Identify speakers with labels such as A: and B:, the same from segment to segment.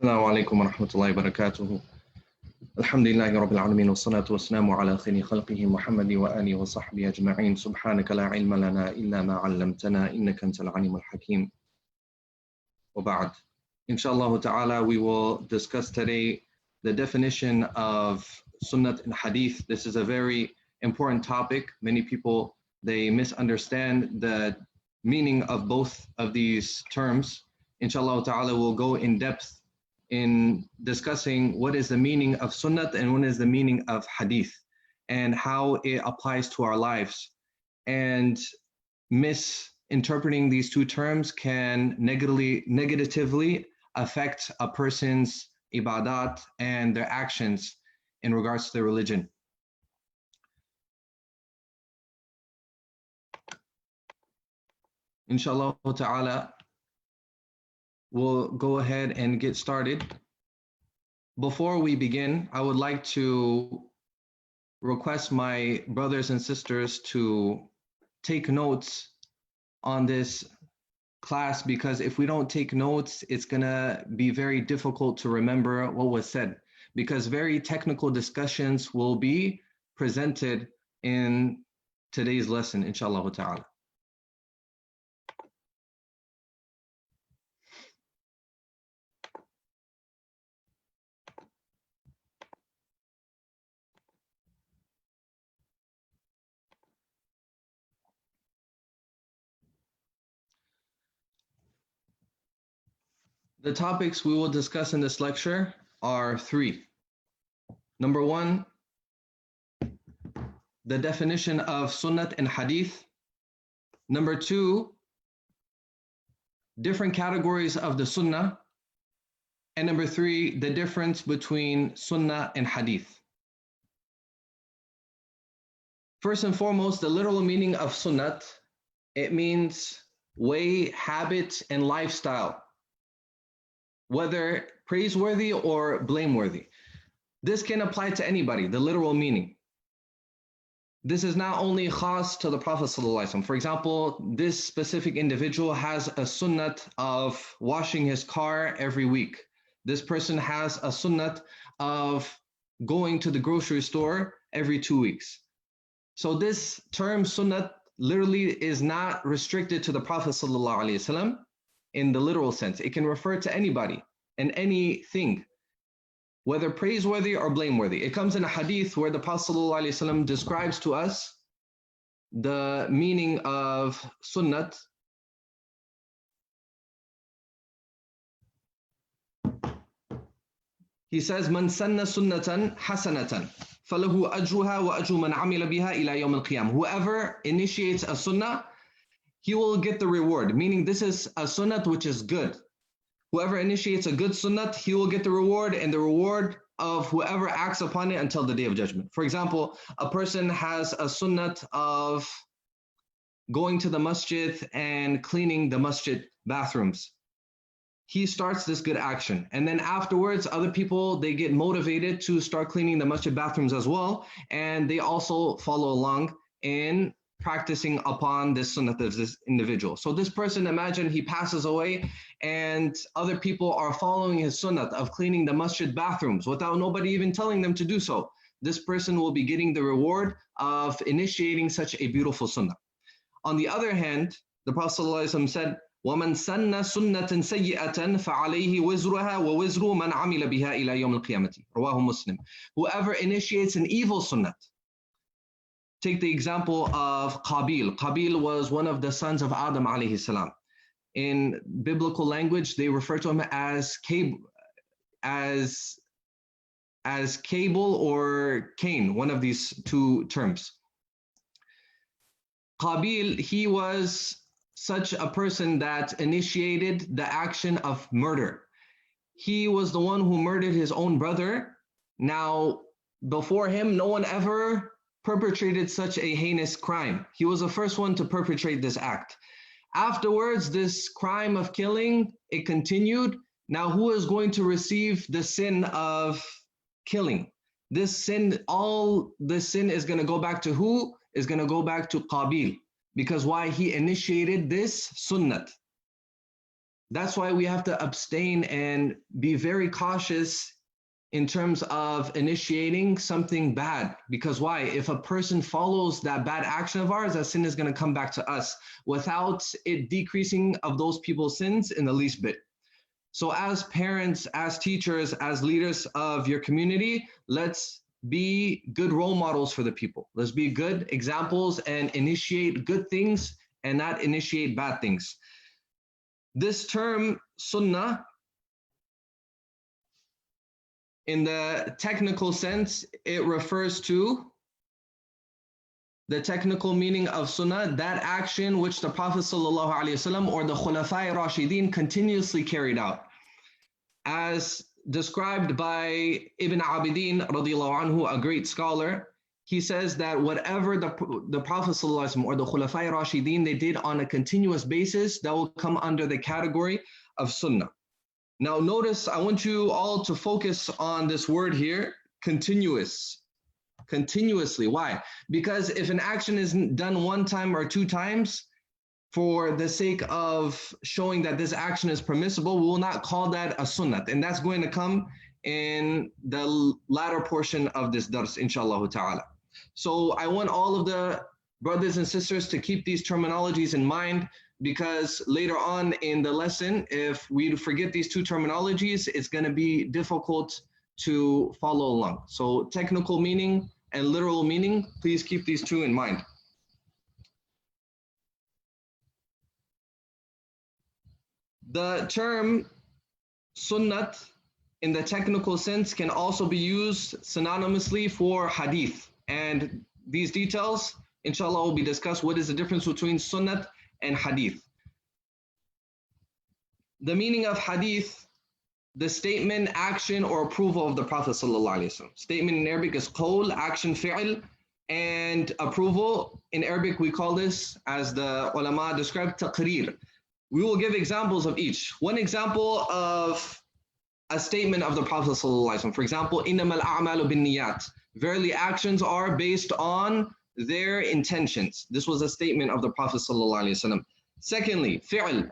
A: السلام عليكم ورحمة الله وبركاته. الحمد لله رب العالمين والصلاة والسلام على خير خلقه محمد وآله وصحبه أجمعين. سبحانك لا علم لنا إلا ما علمتنا إنك أنت العليم الحكيم. وبعد. Inshallah ta'ala, we will discuss today the definition of Sunnah and Hadith. This is a very important topic. Many people, they misunderstand the meaning of both of these terms. Inshallah ta'ala, we'll go in depth in discussing what is the meaning of Sunnah and what is the meaning of Hadith and how it applies to our lives. And misinterpreting these two terms can negatively affect a person's ibadat and their actions in regards to their religion. Inshallah ta'ala, we'll go ahead and get started. Before we begin, I would like to request my brothers and sisters to take notes on this class, because if we don't take notes, it's gonna be very difficult to remember what was said, because very technical discussions will be presented in today's lesson, inshallah ta'ala. The topics we will discuss in this lecture are three. Number one, the definition of Sunnah and Hadith. Number two, different categories of the Sunnah. And number three, the difference between Sunnah and Hadith. First and foremost, the literal meaning of Sunnah, it means way, habit, and lifestyle, whether praiseworthy or blameworthy. This can apply to anybody, the literal meaning. This is not only khas to the Prophet ﷺ. For example, this specific individual has a sunnah of washing his car every week. This person has a sunnah of going to the grocery store every 2 weeks. So this term sunnah literally is not restricted to the Prophet ﷺ. In the literal sense. It can refer to anybody and anything, whether praiseworthy or blameworthy. It comes in a hadith where the Prophet ﷺ describes to us the meaning of sunnat. He says, "Man sanna sunnatan hasanatan, falahu ajruha wa ajru man amila biha ila yawm al-qiyam." Whoever initiates a sunnah, he will get the reward, meaning this is a sunnat which is good. Whoever initiates a good sunnat, he will get the reward, and the reward of whoever acts upon it until the day of judgment. For example, a person has a sunnat of going to the masjid and cleaning the masjid bathrooms. He starts this good action, and then afterwards, other people, they get motivated to start cleaning the masjid bathrooms as well, and they also follow along in practicing upon this sunnah of this individual. So this person, imagine he passes away and other people are following his sunnah of cleaning the masjid bathrooms without nobody even telling them to do so. This person will be getting the reward of initiating such a beautiful sunnah. On the other hand, the Prophet ﷺ said, وَمَنْ سَنَّ سُنَّةً سَيِّئَةً فَعَلَيْهِ وِزْرُهَا وَوِزْرُ مَنْ عَمِلَ بِهَا إِلَى يَوْمِ الْقِيَامَةِ. Rawahu Muslim. Whoever initiates an evil sunnah. Take the example of Qabil. Qabil was one of the sons of Adam alayhi salam. In biblical language, they refer to him as Cable or Cain, one of these two terms. Qabil, he was such a person that initiated the action of murder. He was the one who murdered his own brother. Now, before him, no one ever perpetrated such a heinous crime. He was the first one to perpetrate this act. Afterwards, this crime of killing, it continued. Now, who is going to receive the sin of killing? This sin, all this sin is going to go back to who? Is going to go back to Qabil. Because why? He initiated this sunnah. That's why we have to abstain and be very cautious in terms of initiating something bad. Because why? If a person follows that bad action of ours, that sin is going to come back to us without it decreasing of those people's sins in the least bit. So as parents, as teachers, as leaders of your community, let's be good role models for the people. Let's be good examples and initiate good things and not initiate bad things. This term, sunnah, in the technical sense, it refers to the technical meaning of sunnah, that action which the Prophet ﷺ or the Khulafai Rashidin continuously carried out. As described by Ibn Abidin radiallahu anhu, a great scholar, he says that whatever the Prophet ﷺ or the Khulafai Rashidin they did on a continuous basis, that will come under the category of sunnah. Now notice, I want you all to focus on this word here, continuous. Continuously. Why? Because if an action is done one time or two times for the sake of showing that this action is permissible, we will not call that a sunnah. And that's going to come in the latter portion of this dars, inshallah ta'ala. So I want all of the brothers and sisters to keep these terminologies in mind, because later on in the lesson, if we forget these two terminologies, it's going to be difficult to follow along. So technical meaning and literal meaning, please keep these two in mind. The term sunnat in the technical sense can also be used synonymously for hadith. And these details, inshallah, will be discussed. What is the difference between sunnat and hadith? The meaning of hadith, the statement, action, or approval of the Prophet ﷺ. Statement in Arabic is qawl, action, fi'l, and approval. In Arabic, we call this, as the ulama describe, taqreer. We will give examples of each. One example of a statement of the Prophet ﷺ. For example, إِنَّمَا الْأَعْمَالُ بِالنِّيَّاتِ. Verily, actions are based on their intentions. This was a statement of the Prophet ﷺ. Secondly, fi'l,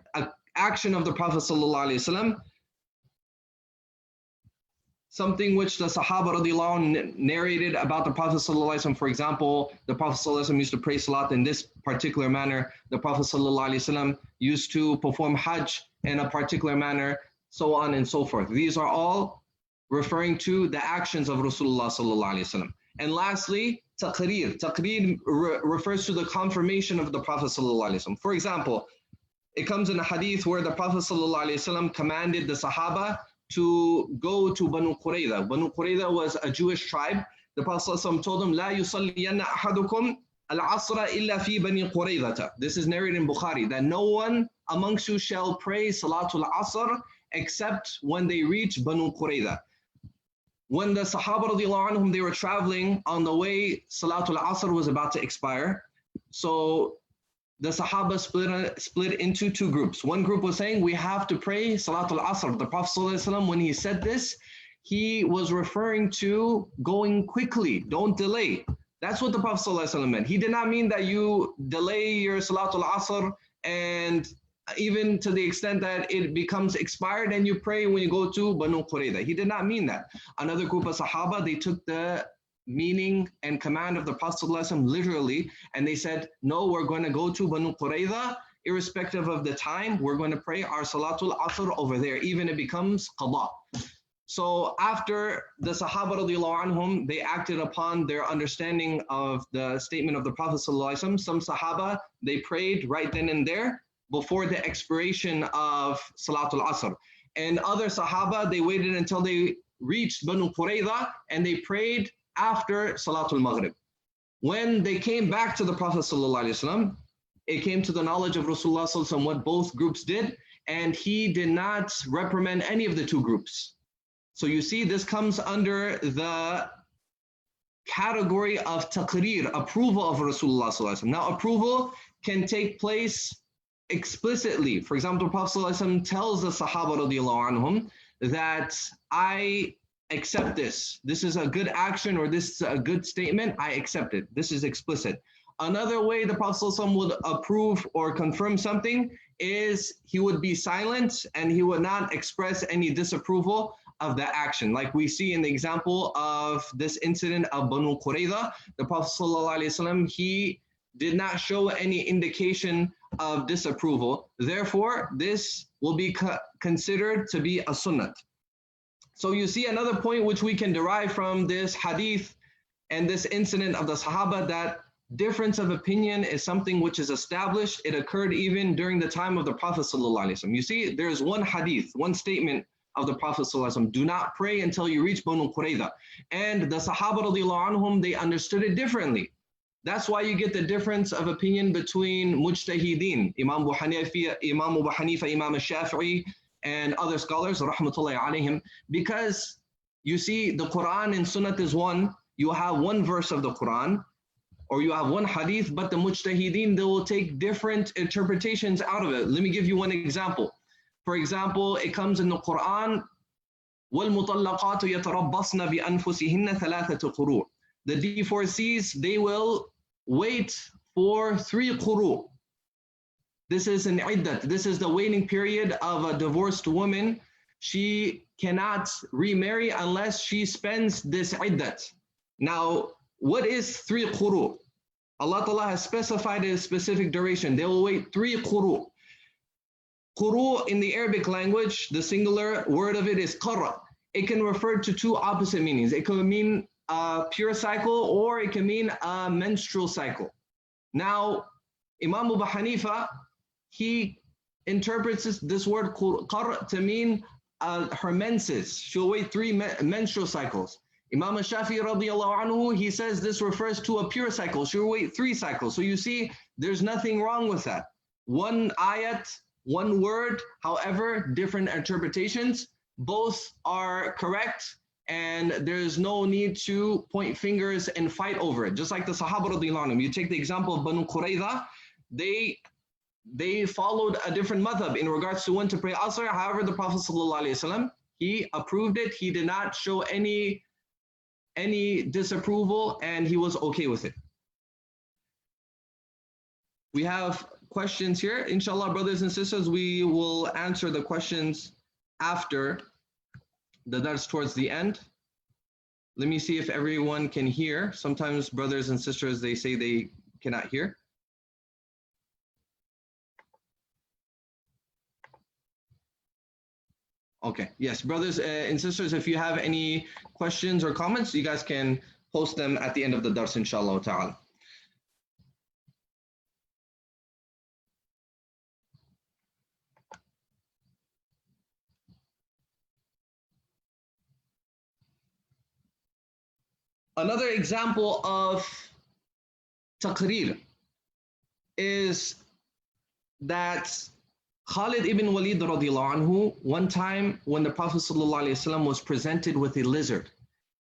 A: action of the Prophet ﷺ. Something which the Sahaba radiallahu anh narrated about the Prophet ﷺ. For example, the Prophet ﷺ used to pray salat in this particular manner. The Prophet ﷺ used to perform hajj in a particular manner, so on and so forth. These are all referring to the actions of Rasulullah ﷺ. And lastly, taqreer. Taqreer refers to the confirmation of the Prophet ﷺ. For example, it comes in a hadith where the Prophet ﷺ commanded the Sahaba to go to Banu Qurayza. Banu Qurayza was a Jewish tribe. The Prophet ﷺ told them, لا يصلين أحدكم العصر إلا في بني قريظة. This is narrated in Bukhari, that no one amongst you shall pray Salatul Asr except when they reach Banu Qurayza. When the Sahaba radiallahu anhum, they were traveling on the way, Salatul Asr was about to expire. So the Sahaba split into two groups. One group was saying, we have to pray Salatul Asr. The Prophet ﷺ, when he said this, he was referring to going quickly, don't delay. That's what the Prophet ﷺ meant. He did not mean that you delay your Salatul Asr and even to the extent that it becomes expired and you pray when you go to Banu Qurayza. He did not mean that. Another group of Sahaba, they took the meaning and command of the Prophet ﷺ literally, and they said, no, we're going to go to Banu Qurayza, irrespective of the time, we're going to pray our Salatul Asr over there, even if it becomes qada. So after the Sahaba radiallahu anhum, they acted upon their understanding of the statement of the Prophet ﷺ. Some Sahaba, they prayed right then and there before the expiration of Salatul Asr. And other Sahaba, they waited until they reached Banu Qurayza and they prayed after Salatul Maghrib. When they came back to the Prophet ﷺ, it came to the knowledge of Rasulullah ﷺ what both groups did, and he did not reprimand any of the two groups. So you see, this comes under the category of taqreer, approval of Rasulullah ﷺ. Now, approval can take place explicitly. For example, the Prophet ﷺ tells the Sahaba radiallahu anhum that I accept this. This is a good action, or this is a good statement. I accept it. This is explicit. Another way the Prophet ﷺ would approve or confirm something is he would be silent and he would not express any disapproval of the action. Like we see in the example of this incident of Banu Qurayza, the Prophet ﷺ, he did not show any indication of disapproval. Therefore, this will be considered to be a sunnah. So you see another point which we can derive from this hadith and this incident of the Sahaba, that difference of opinion is something which is established. It occurred even during the time of the Prophet ﷺ. You see, there's one hadith, one statement of the Prophet ﷺ, do not pray until you reach Banu Qurayza. And the Sahaba radiallahu anhum, they understood it differently. That's why you get the difference of opinion between mujtahideen, Imam Abu Hanifa, Imam al-Shafi'i, and other scholars, rahmatullahi alayhim, because you see the Quran and Sunnah is one, you have one verse of the Quran, or you have one hadith, but the mujtahideen, they will take different interpretations out of it. Let me give you one example. For example, it comes in the Quran, وَالْمُطَلَّقَاتُ يَتَرَبَّصْنَ بِأَنفُسِهِنَّ ثَلَاثَةُ قُرُوءٍ. The divorcees, they will wait for 3 quru. This is an iddat. This is the waiting period of a divorced woman. She cannot remarry unless she spends this iddat. Now, what is 3 quru? Allah Ta'ala has specified a specific duration. They will wait 3 quru. Quru in the Arabic language, the singular word of it is qara. It can refer to 2 opposite meanings. It can mean a pure cycle, or it can mean a menstrual cycle. Now, Imam Abu Hanifa, he interprets this word qar to mean her menses. She'll wait 3 menstrual cycles. Imam al-Shafi'i radiallahu anhu, he says this refers to a pure cycle. She'll wait 3 cycles. So you see, there's nothing wrong with that. One ayat, one word, however, different interpretations, both are correct, and there's no need to point fingers and fight over it. Just like the Sahaba radiallahu anhum. You take the example of Banu Qurayza, they followed a different madhab in regards to when to pray Asr. However, the Prophet ﷺ, he approved it. He did not show any disapproval, and he was okay with it. We have questions here. Inshallah, brothers and sisters, we will answer the questions after the dars towards the end. Let me see if everyone can hear. Sometimes brothers and sisters, they say they cannot hear. Okay, yes, brothers and sisters, if you have any questions or comments, you guys can post them at the end of the dars, inshallah ta'ala. Another example of taqreer is that Khalid ibn Walid radiallahu anhu, one time when the Prophet ﷺ was presented with a lizard,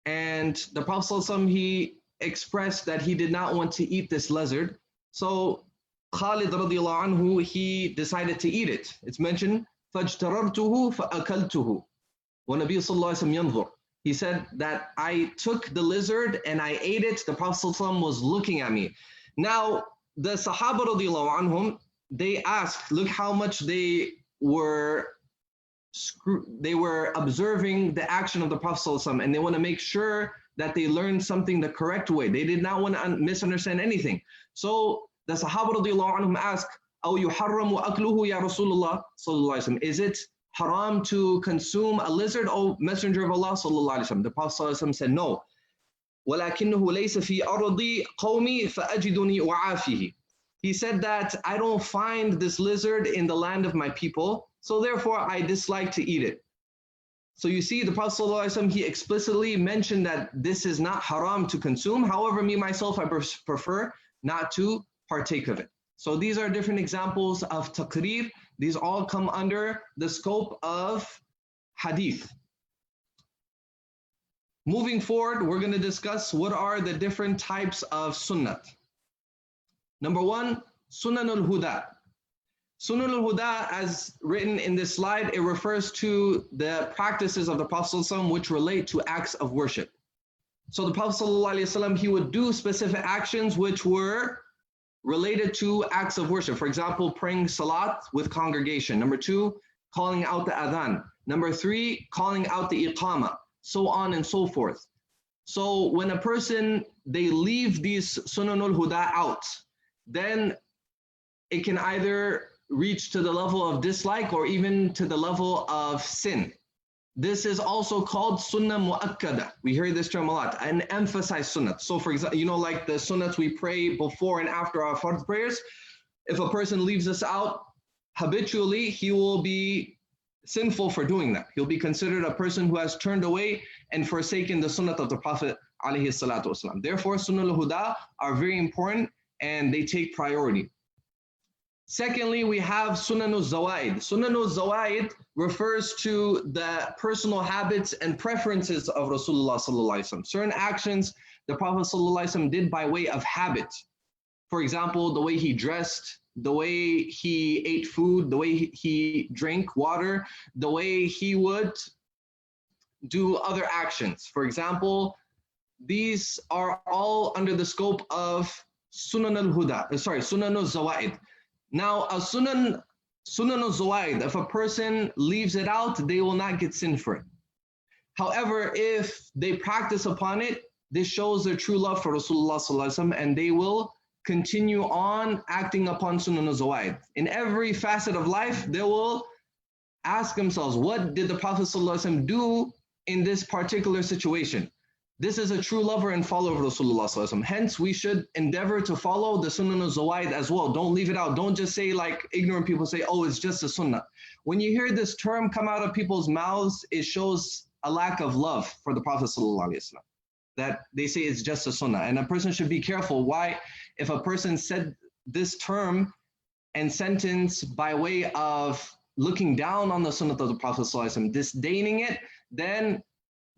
A: and the Prophet ﷺ, he expressed that he did not want to eat this lizard. So Khalid radiallahu anhu, he decided to eat it. It's mentioned, فَاجْتَرَرْتُهُ فَأَكَلْتُهُ وَنَبِيُّ صَلَّى اللَّهُ عَلَيْهِ وَسَلَّمَ يَنْظُرُ. He said that I took the lizard and I ate it. The Prophet ﷺ was looking at me. Now, the Sahaba radiallahu anhum, they asked, look how much they were observing the action of the Prophet ﷺ, and they want to make sure that they learned something the correct way. They did not want to misunderstand anything. So the Sahaba radiallahu anhum asked, أَوْ يُحَرَّمُ أَكْلُهُ يَا رَسُولُ اللَّهِ sallallahu alaihi wasallam. Is it haram to consume a lizard, O Messenger of Allah sallallahu alaihi wasallam? The Prophet sallallahu alaihi wasallam said, no. وَلَكِنَّهُ لَيْسَ فِي أَرْضِي قَوْمِي فَأَجِدُنِي أُعَافِهِ. He said that I don't find this lizard in the land of my people, so therefore I dislike to eat it. So you see, the Prophet ﷺ, he explicitly mentioned that this is not haram to consume. However, me myself, I prefer not to partake of it. So these are different examples of taqreer. These all come under the scope of hadith. Moving forward, we're going to discuss what are the different types of sunnah. Number 1, Sunan al-Huda. Sunan al-Huda, as written in this slide, it refers to the practices of the Prophet ﷺ which relate to acts of worship. So the Prophet ﷺ, he would do specific actions which were related to acts of worship. For example, praying salat with congregation. Number 2, calling out the adhan. Number 3, calling out the iqama, so on and so forth. So when a person, they leave these sunanul huda out, then it can either reach to the level of dislike or even to the level of sin. This is also called sunnah mu'akkada. We hear this term a lot, and emphasize sunnah. So for example, like the sunnahs we pray before and after our fard prayers, if a person leaves this out habitually, he will be sinful for doing that. He'll be considered a person who has turned away and forsaken the sunnah of the Prophet alayhi salatu wasalam. Therefore, sunnah al-huda are very important and they take priority. Secondly, we have Sunnanul Zawaid. Sunnanul Zawaid refers to the personal habits and preferences of Rasulullah sallallahu alaihi wasallam. Certain actions the Prophet sallallahu alaihi wasallam did by way of habit. For example, the way he dressed, the way he ate food, the way he drank water, the way he would do other actions. For example, these are all under the scope of Sunnanul Zawaid. Now, a sunan al-zawaid, if a person leaves it out, they will not get sin for it. However, if they practice upon it, this shows their true love for Rasulullah sallallahu alaihi wasallam, and they will continue on acting upon sunan al-zawaid. In every facet of life, they will ask themselves, what did the Prophet sallallahu alaihi wasallam do in this particular situation? This is a true lover and follower of Rasulullah sallallahu alaihi wasallam. Hence, we should endeavor to follow the sunnah al-zawaid as well. Don't leave it out. Don't just say, like ignorant people say, oh, it's just a sunnah. When you hear this term come out of people's mouths, it shows a lack of love for the Prophet sallallahu alaihi wasallam, that they say it's just a sunnah. And a person should be careful. Why? If a person said this term and sentence by way of looking down on the sunnah of the Prophet sallallahu alaihi wasallam, disdaining it, then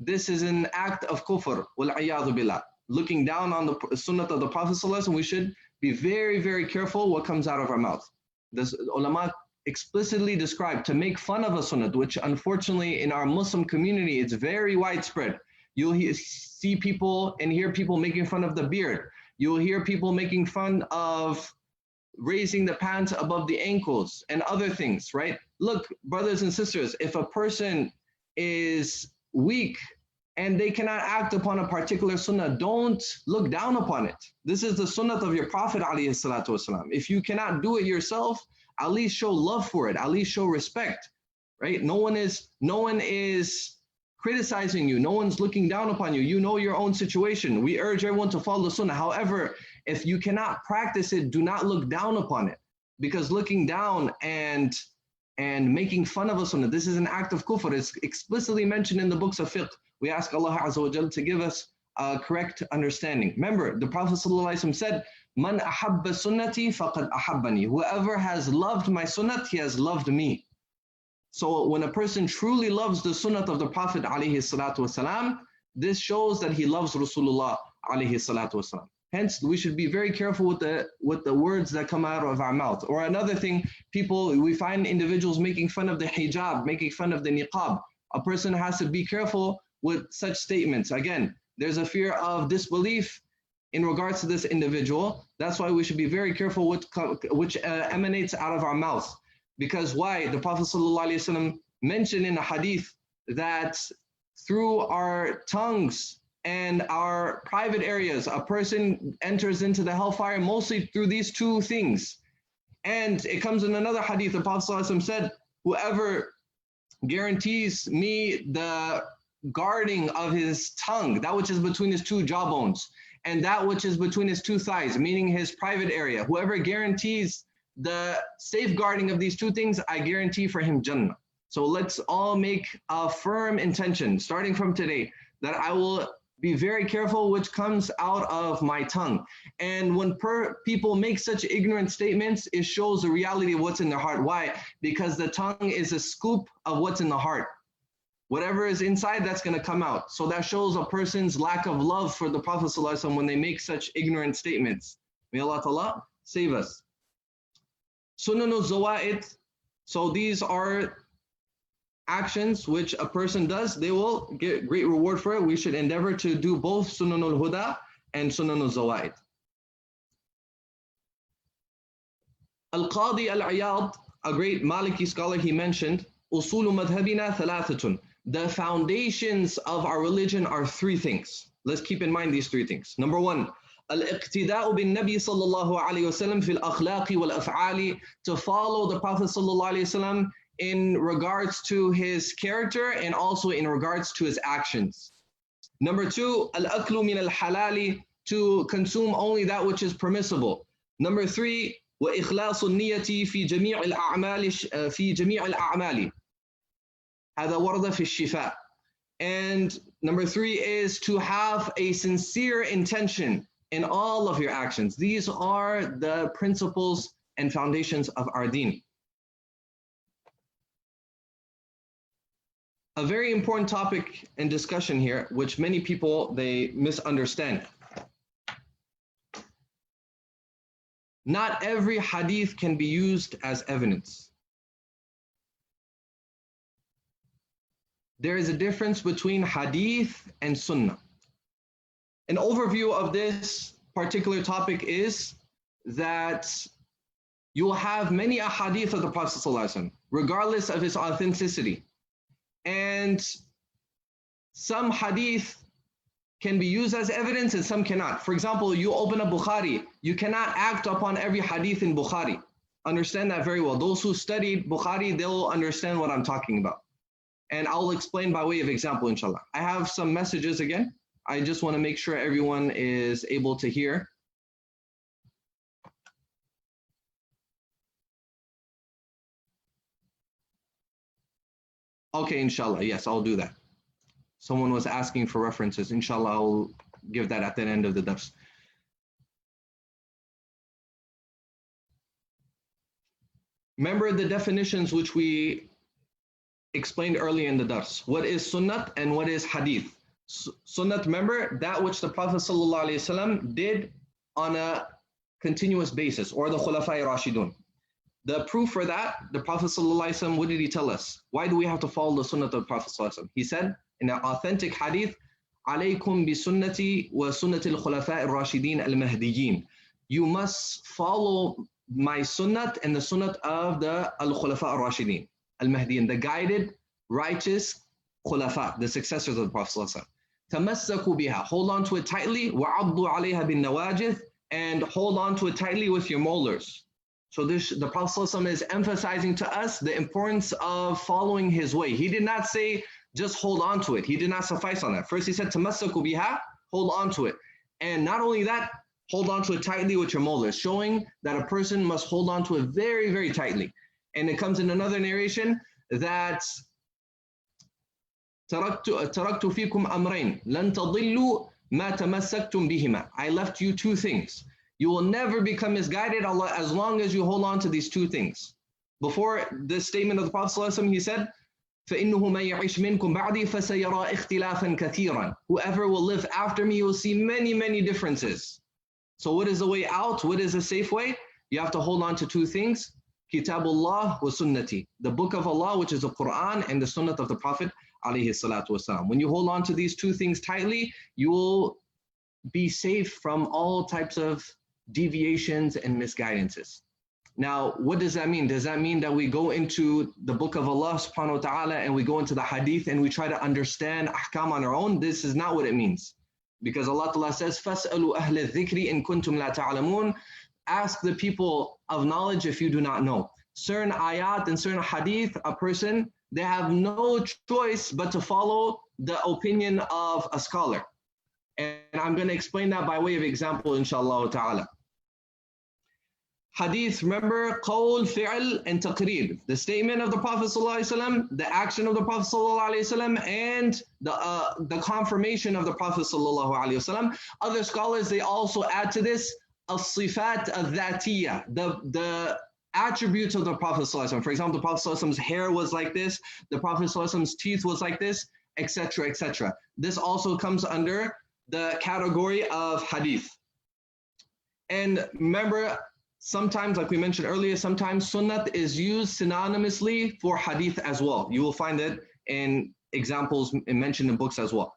A: this is an act of kufr, wal-'iyadhu billah. Looking down on the sunnah of the Prophet ﷺ, we should be very, very careful what comes out of our mouth. This ulama explicitly described to make fun of a sunnah, which unfortunately in our Muslim community, it's very widespread. You'll see people and hear people making fun of the beard. You'll hear people making fun of raising the pants above the ankles and other things, right? Look, brothers and sisters, if a person is weak and they cannot act upon a particular sunnah, don't look down upon it. This is the sunnah of your Prophet alayhi salatu wasalam. If you cannot do it yourself, at least show love for it, at least show respect, right? No one is criticizing you, no one's looking down upon you. You know your own situation. We urge everyone to follow the sunnah. However, if you cannot practice it, do not look down upon it, because looking down and making fun of a sunnah, this is an act of kufr. It's explicitly mentioned in the books of fiqh. We ask Allah Azza wa Jal to give us a correct understanding. Remember, the Prophet ﷺ said, Man ahabba sunnati faqad ahabbani. Whoever has loved my sunnah, he has loved me. So when a person truly loves the sunnah of the Prophet ﷺ, this shows that he loves Rasulullah ﷺ. Hence, we should be very careful with the words that come out of our mouth. Or another thing, we find individuals making fun of the hijab, making fun of the niqab. A person has to be careful with such statements. Again, there's a fear of disbelief in regards to this individual. That's why we should be very careful which emanates out of our mouth. Because why? The Prophet ﷺ mentioned in a hadith that through our tongues and our private areas, a person enters into the hellfire mostly through these two things. And it comes in another hadith, the Prophet ﷺ said, whoever guarantees me the guarding of his tongue, that which is between his two jawbones, and that which is between his two thighs, meaning his private area, whoever guarantees the safeguarding of these two things, I guarantee for him Jannah. So let's all make a firm intention, starting from today, that I will be very careful which comes out of my tongue. And when people make such ignorant statements, it shows the reality of what's in their heart. Why? Because the tongue is a scoop of what's in the heart. Whatever is inside, that's going to come out. So that shows a person's lack of love for the Prophet ﷺ when they make such ignorant statements. May Allah Ta'ala save us. Sunanul Zawa'id. So these are actions which a person does, they will get great reward for it. We should endeavor to do both Sunanul Huda and Sunanul Zawaid. Al-Qadi al-Iyad, a great Maliki scholar, he mentioned, أصول مذهبنا ثلاثة. The foundations of our religion are three things. Let's keep in mind these three things. Number one, الاقتداء بالنبي صلى الله عليه وسلم في الأخلاق والأفعال, to follow the Prophet صلى الله عليه وسلم in regards to his character and also in regards to his actions. Number two, الأكل من الحلال, to consume only that which is permissible. Number three, وإخلاص النية في جميع الأعمال. هذا ورد في الشفاء. And number three is to have a sincere intention in all of your actions. These are the principles and foundations of our deen. A very important topic and discussion here, which many people, they misunderstand. Not every hadith can be used as evidence. There is a difference between hadith and sunnah. An overview of this particular topic is that you will have many ahadith of the Prophet ﷺ, regardless of its authenticity. And some hadith can be used as evidence and some cannot. For example, you open a Bukhari, you cannot act upon every hadith in Bukhari. Understand that very well. Those who studied Bukhari, they'll understand what I'm talking about. And I'll explain by way of example, inshallah. I have some messages again. I just want to make sure everyone is able to hear. Okay, inshallah. Yes, I'll do that. Someone was asking for references. Inshallah, I'll give that at the end of the dars. Remember the definitions which we explained earlier in the dars. What is sunnat and what is hadith? Sunnat, remember, that which the Prophet ﷺ did on a continuous basis, or the Khulafai Rashidun. The proof for that, the Prophet ﷺ, what did he tell us? Why do we have to follow the sunnah of the Prophet ﷺ? He said in an authentic hadith, "Alaykum bi sunnati wa sunnati al-Khulafai ar-Rashidin al-Mahdiyyin." You must follow my sunnat and the sunnat of the al-Khulafa ar-Rashidin al-Mahdiyyin, the guided, righteous Khulafa, the successors of the Prophet ﷺ. Tamassaku biha, hold on to it tightly, wa'addu alayha bin nawajith, and hold on to it tightly with your molars. So the Prophet ﷺ is emphasizing to us the importance of following his way. He did not say, just hold on to it. He did not suffice on that. First he said, tamassaku biha, hold on to it. And not only that, hold on to it tightly with your molars, showing that a person must hold on to it very, very tightly. And it comes in another narration that تَرَكْتُ فِيكُمْ أَمْرَيْنِ لَن تَضِلُّوا مَا تَمَسَّكْتُمْ بِهِمَا. I left you two things. You will never become misguided as long as you hold on to these two things. Before this statement of the Prophet ﷺ, he said, فَإِنَّهُ مَن يَعِشْ مِنْكُمْ بَعْدِي فَسَيَرَى اخْتِلَافًا كَثِيرًا. Whoever will live after me will see many, many differences. So what is the way out? What is a safe way? You have to hold on to two things. Kitabullah wa sunnati, the book of Allah, which is the Quran, and the sunnah of the Prophet alayhi salatu wasalam. When you hold on to these two things tightly, you will be safe from all types of deviations and misguidances. Now, what does that mean? Does that mean that we go into the book of Allah subhanahu wa ta'ala and we go into the hadith and we try to understand ahkam on our own? This is not what it means. Because Allah Ta'ala says, فَاسْأَلُوا أَهْلَ الذِّكْرِ إِن كُنْتُمْ لَا تَعْلَمُونَ. Ask the people of knowledge if you do not know. Certain ayat and certain hadith, a person, they have no choice but to follow the opinion of a scholar. And I'm going to explain that by way of example, inshallah ta'ala. Hadith, remember, qawl, fi'l, and taqreer. The statement of the Prophet ﷺ, the action of the Prophet ﷺ, and the confirmation of the Prophet ﷺ. Other scholars, they also add to this, as-sifat al-dhatiyya, the attributes of the Prophet ﷺ. For example, the Prophet ﷺ's hair was like this, the Prophet ﷺ's teeth was like this, etc., etc. This also comes under the category of hadith. And remember, sometimes, like we mentioned earlier, sometimes sunnat is used synonymously for hadith as well. You will find it in examples mentioned in books as well.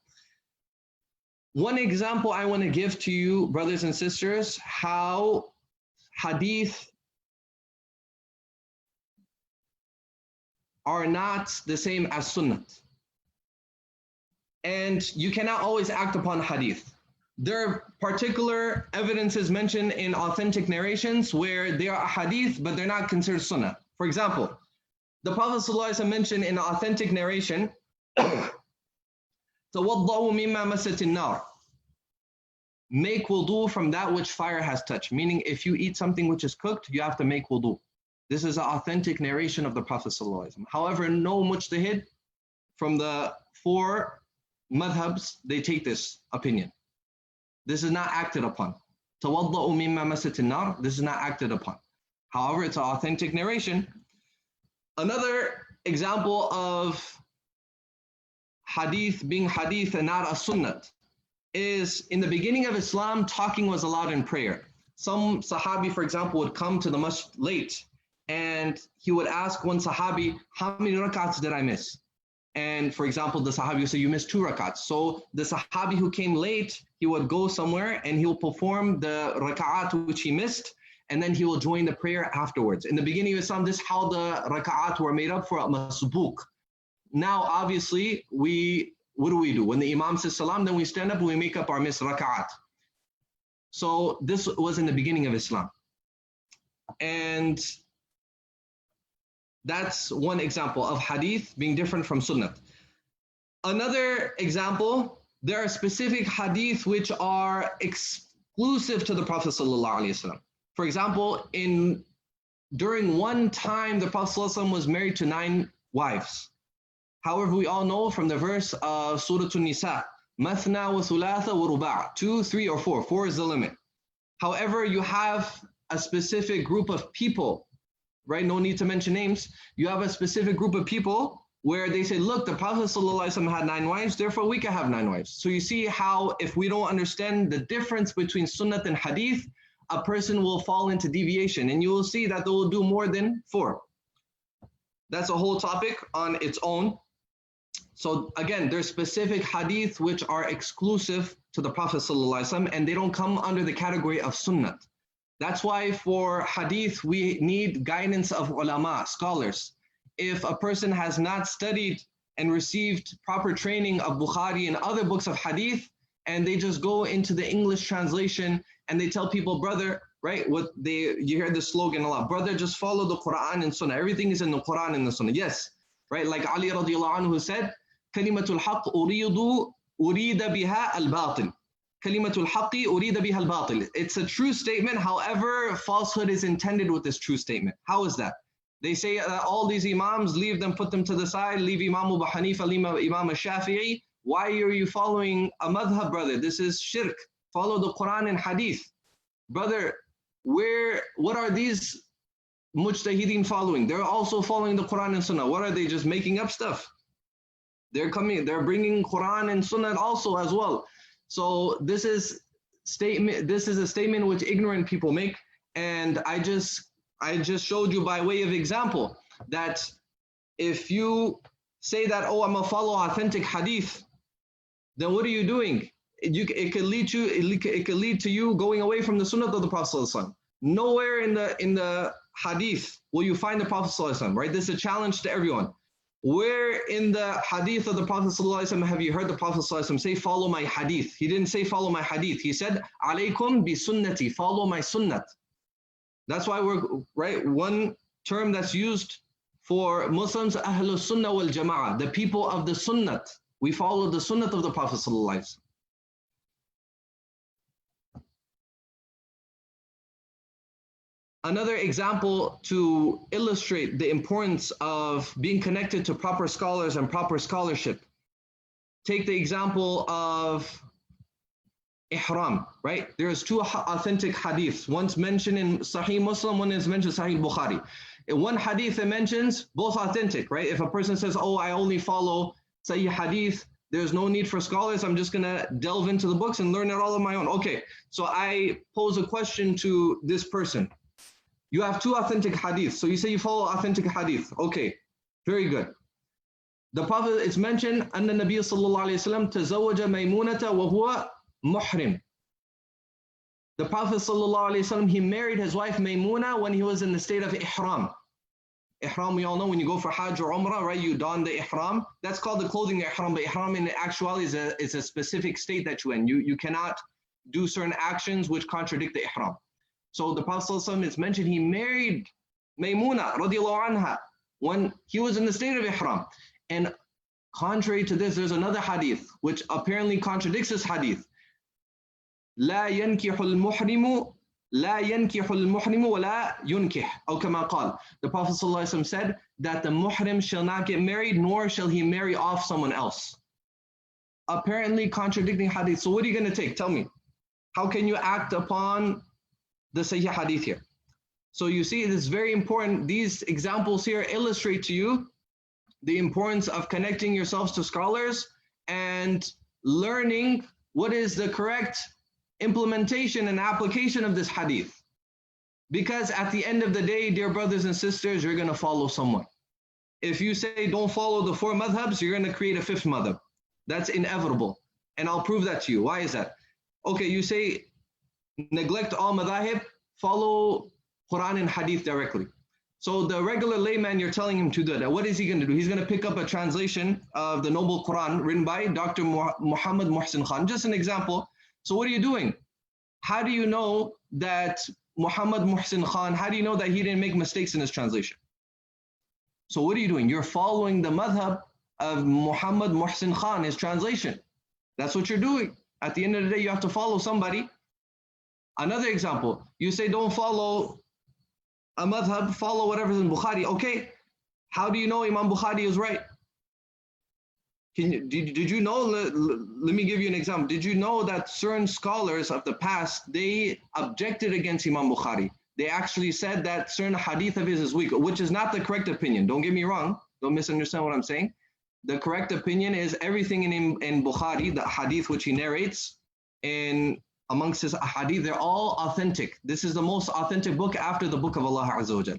A: One example I want to give to you, brothers and sisters, how hadith are not the same as Sunnah. And you cannot always act upon hadith. There are particular evidences mentioned in authentic narrations where they are hadith, but they're not considered sunnah. For example, the Prophet ﷺ mentioned in authentic narration, تَوَضَّعُوا مِمَّا مَسَّتِ النَّارِ. Make wudu from that which fire has touched. Meaning, if you eat something which is cooked, you have to make wudu. This is an authentic narration of the Prophet ﷺ. However, no mujtahid from the four madhabs, they take this opinion. This is not acted upon. تَوَضَّعُوا مِمَّا مَسَّتِ النَّارِ. This is not acted upon. However, it's an authentic narration. Another example of hadith being hadith and not a sunnah is in the beginning of Islam, talking was allowed in prayer. Some Sahabi, for example, would come to the masjid late and he would ask one Sahabi, how many rakats did I miss? And for example, the Sahabi would say, you missed 2 rakats. So the Sahabi who came late, he would go somewhere and he will perform the raka'at which he missed, and then he will join the prayer afterwards. In the beginning of Islam, this is how the raka'at were made up for a masbuq. Now, obviously, what do? When the Imam says salam, then we stand up and we make up our missed raka'at. So this was in the beginning of Islam. And that's one example of hadith being different from sunnah. Another example, there are specific hadith which are exclusive to the Prophet ﷺ. For example, during one time, the Prophet ﷺ was married to 9 wives. However, we all know from the verse of Surah An-Nisa, Mathna wa thulatha wa ruba', 2, 3, or 4. 4 is the limit. However, you have a specific group of people, right? No need to mention names. You have a specific group of people where they say, look, the Prophet ﷺ had 9 wives, therefore we can have 9 wives. So you see how if we don't understand the difference between sunnah and hadith, a person will fall into deviation, and you will see that they will do more than 4. That's a whole topic on its own. So again, there's specific hadith which are exclusive to the Prophet ﷺ, and they don't come under the category of sunnah. That's why for hadith, we need guidance of ulama, scholars. If a person has not studied and received proper training of Bukhari and other books of hadith, and they just go into the English translation and they tell people, brother, right? You hear the slogan a lot, brother, just follow the Quran and Sunnah. Everything is in the Quran and the Sunnah. Yes, right? Like Ali radiallahu anhu said, Kalimatul haqq urida biha al-batil. Kalimatul haqqi urida biha al-batil. It's a true statement. However, falsehood is intended with this true statement. How is that? They say all these imams, leave them, put them to the side, leave Imam Abu Hanifa, leave Imam Shafi'i. Why are you following a madhab, brother? This is shirk. Follow the Quran and hadith. Brother, what are these mujtahideen following? They're also following the Quran and Sunnah. What are they just making up stuff? They're bringing Quran and Sunnah also as well. So this is a statement which ignorant people make, and I just showed you by way of example that if you say that, oh, I'm gonna follow authentic hadith, then what are you doing? It could lead to you going away from the Sunnah of the Prophet ﷺ. Nowhere in the hadith will you find the Prophet ﷺ, right? This is a challenge to everyone. Where in the hadith of the Prophet ﷺ have you heard the Prophet ﷺ say, follow my hadith? He didn't say follow my hadith. He said, alaykum bi sunnati, follow my sunnat. That's why one term that's used for Muslims, Ahlul Sunnah wal Jama'ah, the people of the Sunnat. We follow the Sunnat of the Prophet ﷺ. Another example to illustrate the importance of being connected to proper scholars and proper scholarship. Take the example of Ihram, right? There's 2 authentic hadiths. One's mentioned in Sahih Muslim, one is mentioned in Sahih Bukhari. In one hadith it mentions both authentic, right? If a person says, oh, I only follow Sahih hadith, there's no need for scholars, I'm just gonna delve into the books and learn it all on my own. Okay, so I pose a question to this person. You have 2 authentic hadiths. So you say you follow authentic hadith. Okay, very good. The Prophet is mentioned, Anna Nabiya sallallahu alayhi wa sallam tazawaja maymunata wa huwa muhrim. The Prophet sallallahu alayhi wa sallam, he married his wife Maymuna when he was in the state of ihram. Ihram, we all know when you go for Hajj or Umrah, right? You don the Ihram. That's called the clothing Ihram. But Ihram in actuality is a specific state that you're in. You cannot do certain actions which contradict the Ihram. So the Prophet ﷺ is mentioned, he married Maymuna radiallahu anha when he was in the state of Ihram. And contrary to this, there's another hadith which apparently contradicts this hadith. لا ينكح المحرم لا ينكح المحرم ولا ينكح أو كما قال. The Prophet ﷺ said that the muhrim shall not get married, nor shall he marry off someone else. Apparently contradicting hadith. So what are you going to take? Tell me. How can you act upon the Sahih hadith here? So you see, it is very important. These examples here illustrate to you the importance of connecting yourselves to scholars and learning what is the correct implementation and application of this hadith. Because at the end of the day, dear brothers and sisters, you're going to follow someone. If you say don't follow the 4 madhabs, you're going to create a 5th madhab. That's inevitable. And I'll prove that to you. Why is that? Okay, you say neglect all madhahib, follow Quran and hadith directly. So the regular layman, you're telling him to do that. What is he going to do? He's going to pick up a translation of the Noble Quran written by Dr. Muhammad Muhsin Khan. Just an example. So what are you doing? How do you know that Muhammad Muhsin Khan, how do you know that he didn't make mistakes in his translation? So what are you doing? You're following the madhab of Muhammad Muhsin Khan, his translation. That's what you're doing. At the end of the day, you have to follow somebody. Another example, you say don't follow a madhab, follow whatever's in Bukhari. Okay, how do you know Imam Bukhari is right? Did you know, let me give you an example. Did you know that certain scholars of the past, they objected against Imam Bukhari? They actually said that certain hadith of his is weak, which is not the correct opinion. Don't get me wrong. Don't misunderstand what I'm saying. The correct opinion is everything in Bukhari, the hadith which he narrates, and amongst his hadith, they're all authentic. This is the most authentic book after the book of Allah Azza wa Jal.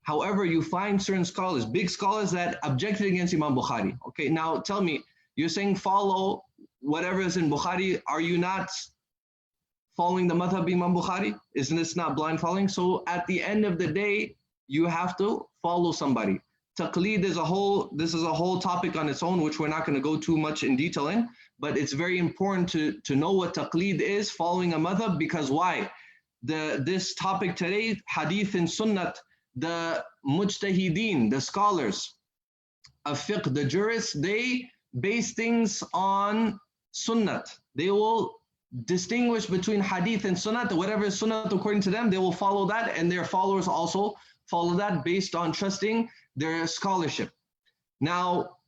A: However, you find certain scholars, big scholars, that objected against Imam Bukhari. Okay, now tell me, you're saying follow whatever is in Bukhari. Are you not following the madhab of Imam Bukhari? Isn't this not blind following? So at the end of the day, you have to follow somebody. Taqleed is this is a whole topic on its own, which we're not going to go too much in detail in, but it's very important to know what taqleed is, following a madhab, because why? This topic today, Hadith and Sunna, the mujtahideen, the scholars of fiqh, the jurists, they base things on sunnat. They will distinguish between hadith and sunnat. Whatever is sunnat according to them, they will follow that, and their followers also follow that based on trusting their scholarship. Now,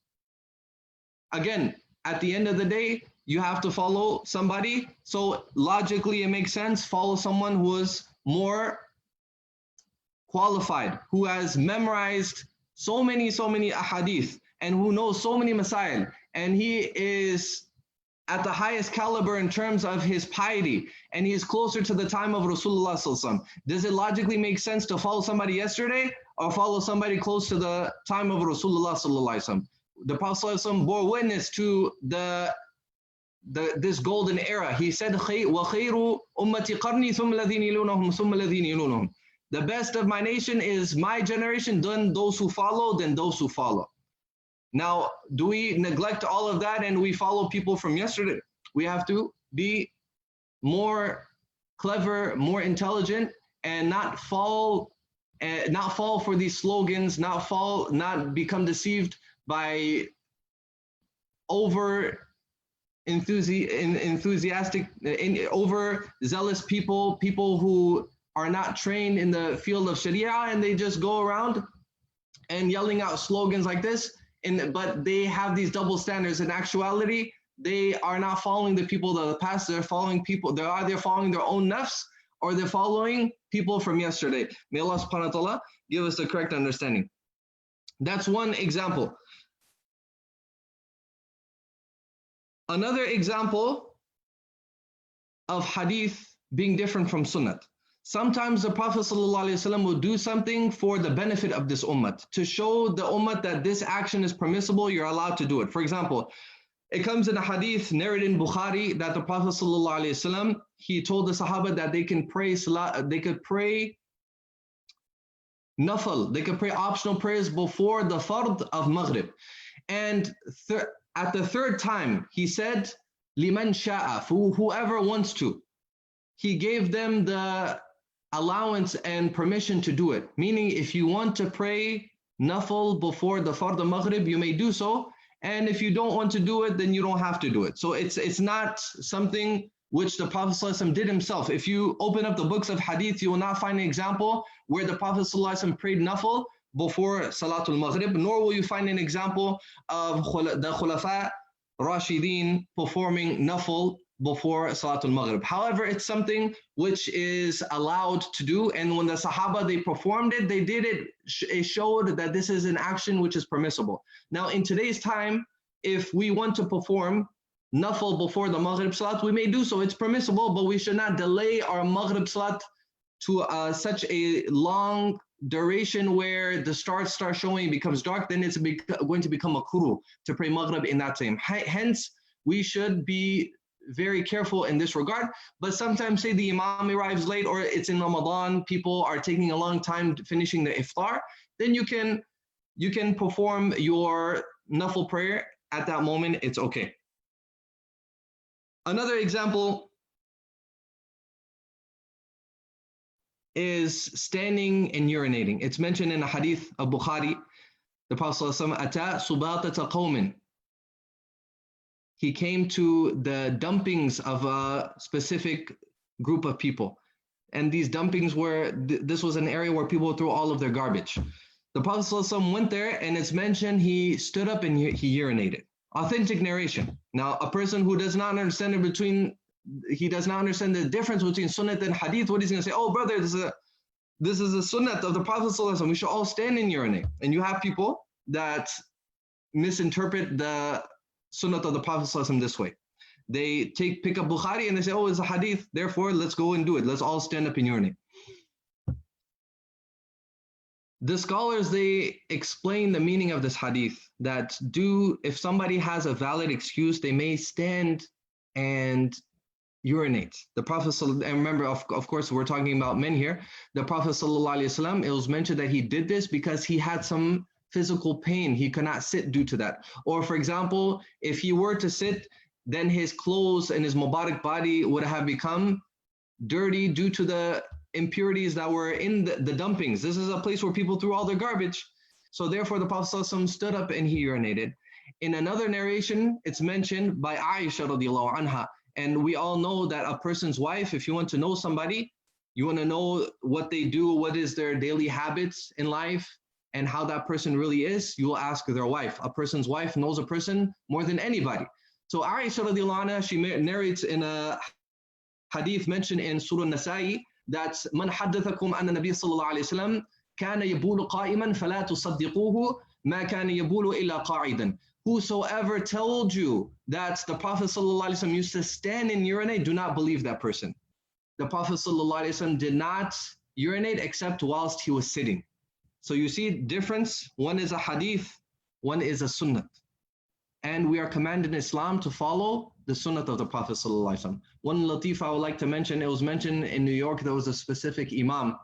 A: again, at the end of the day, you have to follow somebody. So logically, it makes sense. Follow someone who is more qualified, who has memorized so many ahadith, and who knows so many masail, and he is at the highest caliber in terms of his piety, and he is closer to the time of Rasulullah Sallallahu Alaihi Wasallam. Does it logically make sense to follow somebody yesterday or follow somebody close to the time of Rasulullah Sallallahu Alaihi Wasallam? The Prophet Sallallahu Alaihi Wasallam bore witness to this golden era. He said, وَخَيْرُ أُمَّتِ قَرْنِي ثُمَّ الَّذِينَ يَلُونَهُمْ ثُمَّ الَّذِينَ يَلُونَهُمْ. The best of my nation is my generation, then those who follow, then those who follow. Now, do we neglect all of that and we follow people from yesterday? We have to be more clever, more intelligent, and not fall for these slogans, not become deceived by over enthusiastic, overzealous people who are not trained in the field of Sharia, and they just go around and yelling out slogans like this. But they have these double standards. In actuality, they are not following the people of the past. They're following people. They're either following their own nafs or they're following people from yesterday. May Allah subhanahu wa ta'ala give us the correct understanding. That's one example. Another example of hadith being different from sunnah. Sometimes the Prophet ﷺ will do something for the benefit of this ummah, to show the ummah that this action is permissible, you're allowed to do it. For example, it comes in a hadith narrated in Bukhari that the Prophet ﷺ, he told the Sahaba that they could pray nafal. They could pray optional prayers before the fard of Maghrib. And at the third time, he said, liman sha'a, for whoever wants to. He gave them the allowance and permission to do it. Meaning, if you want to pray nafal before the fard of Maghrib, you may do so. And if you don't want to do it, then you don't have to do it. So it's not something which the Prophet ﷺ did himself. If you open up the books of Hadith, you will not find an example where the Prophet ﷺ prayed nafal before Salatul Maghrib, nor will you find an example of the Khulafa Rashideen performing nafal before Salatul Maghrib. However, it's something which is allowed to do, and when the Sahaba, they performed it, they did it, it showed that this is an action which is permissible. Now, in today's time, if we want to perform nafal before the Maghrib Salat, we may do so, it's permissible, but we should not delay our Maghrib Salat to such a long duration where the stars start showing, it becomes dark, then it's going to become a kuru to pray Maghrib in that time. Hence, we should be very careful in this regard. But sometimes, say the Imam arrives late, or it's in Ramadan, people are taking a long time finishing the iftar, then you can perform your nafil prayer at that moment, it's okay. Another example is standing and urinating. It's mentioned in a hadith of Bukhari. The Prophet ﷺ, Ata subatata qawmin. He came to the dumpings of a specific group of people. And these dumpings were, this was an area where people threw all of their garbage. The Prophet ﷺ went there, and it's mentioned he stood up and he urinated. Authentic narration. Now, a person who does not understand he does not understand the difference between Sonnet and Hadith, what he's going to say, oh brother, this is a Sunnah of the Prophet ﷺ. We should all stand and urinate. And you have people that misinterpret the Sunnah of the Prophet ﷺ this way. They pick up Bukhari and they say, oh, it's a Hadith, therefore let's go and do it. Let's all stand up and urinate. The scholars, they explain the meaning of this hadith, that if somebody has a valid excuse, they may stand and urinate. The Prophet, and remember, of course, we're talking about men here. The Prophet ﷺ, it was mentioned that he did this because he had some physical pain. He could not sit due to that. Or for example, if he were to sit, then his clothes and his Mubarak body would have become dirty due to the impurities that were in the dumpings. This is a place where people threw all their garbage. So therefore the Prophet ﷺ stood up and he urinated. In another narration, it's mentioned by Aisha radiallahu anha. And we all know that a person's wife, if you want to know somebody, you want to know what they do, what is their daily habits in life, and how that person really is, you will ask their wife. A person's wife knows a person more than anybody. So Aisha radiallahu anha, she narrates in a hadith mentioned in Surah Nasa'i, that man haddathakum anna Nabi sallallahu alayhi wa sallam kana yabulu qa'iman fala tusaddiquhu ma kana yabulu illa qa'idan. Whosoever told you that the Prophet sallallahu alayhi wa sallam used to stand and urinate, do not believe that person. The Prophet sallallahu alayhi wa sallam did not urinate except whilst he was sitting. So you see difference, one is a hadith, one is a sunnah. And we are commanded in Islam to follow the sunnah of the Prophet ﷺ. One latif I would like to mention, it was mentioned in New York, there was a specific Imam.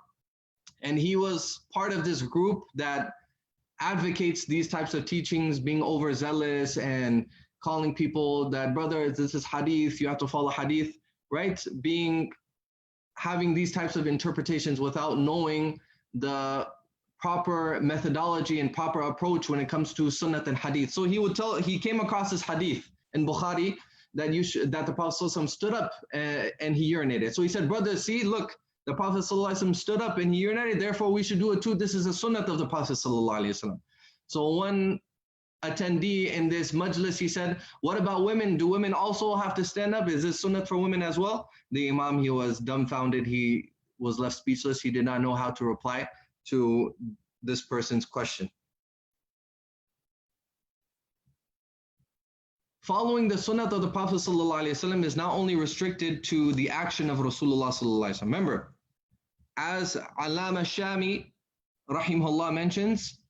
A: And he was part of this group that advocates these types of teachings, being overzealous and calling people that, brother, this is hadith, you have to follow hadith, right? Having these types of interpretations without knowing the proper methodology and proper approach when it comes to sunnah and hadith. So he came across this hadith in Bukhari that the Prophet ﷺ stood up and he urinated. So he said, brother, see, look, the Prophet ﷺ stood up and he urinated, therefore we should do it too. This is a sunnah of the Prophet ﷺ. So one attendee in this majlis, he said, what about women? Do women also have to stand up? Is this sunnah for women as well? The Imam, he was dumbfounded. He was left speechless. He did not know how to reply to this person's question. Following the sunnah of the Prophet ﷺ is not only restricted to the action of Rasulullah ﷺ. Remember, as Allama Shami rahimahullah mentions,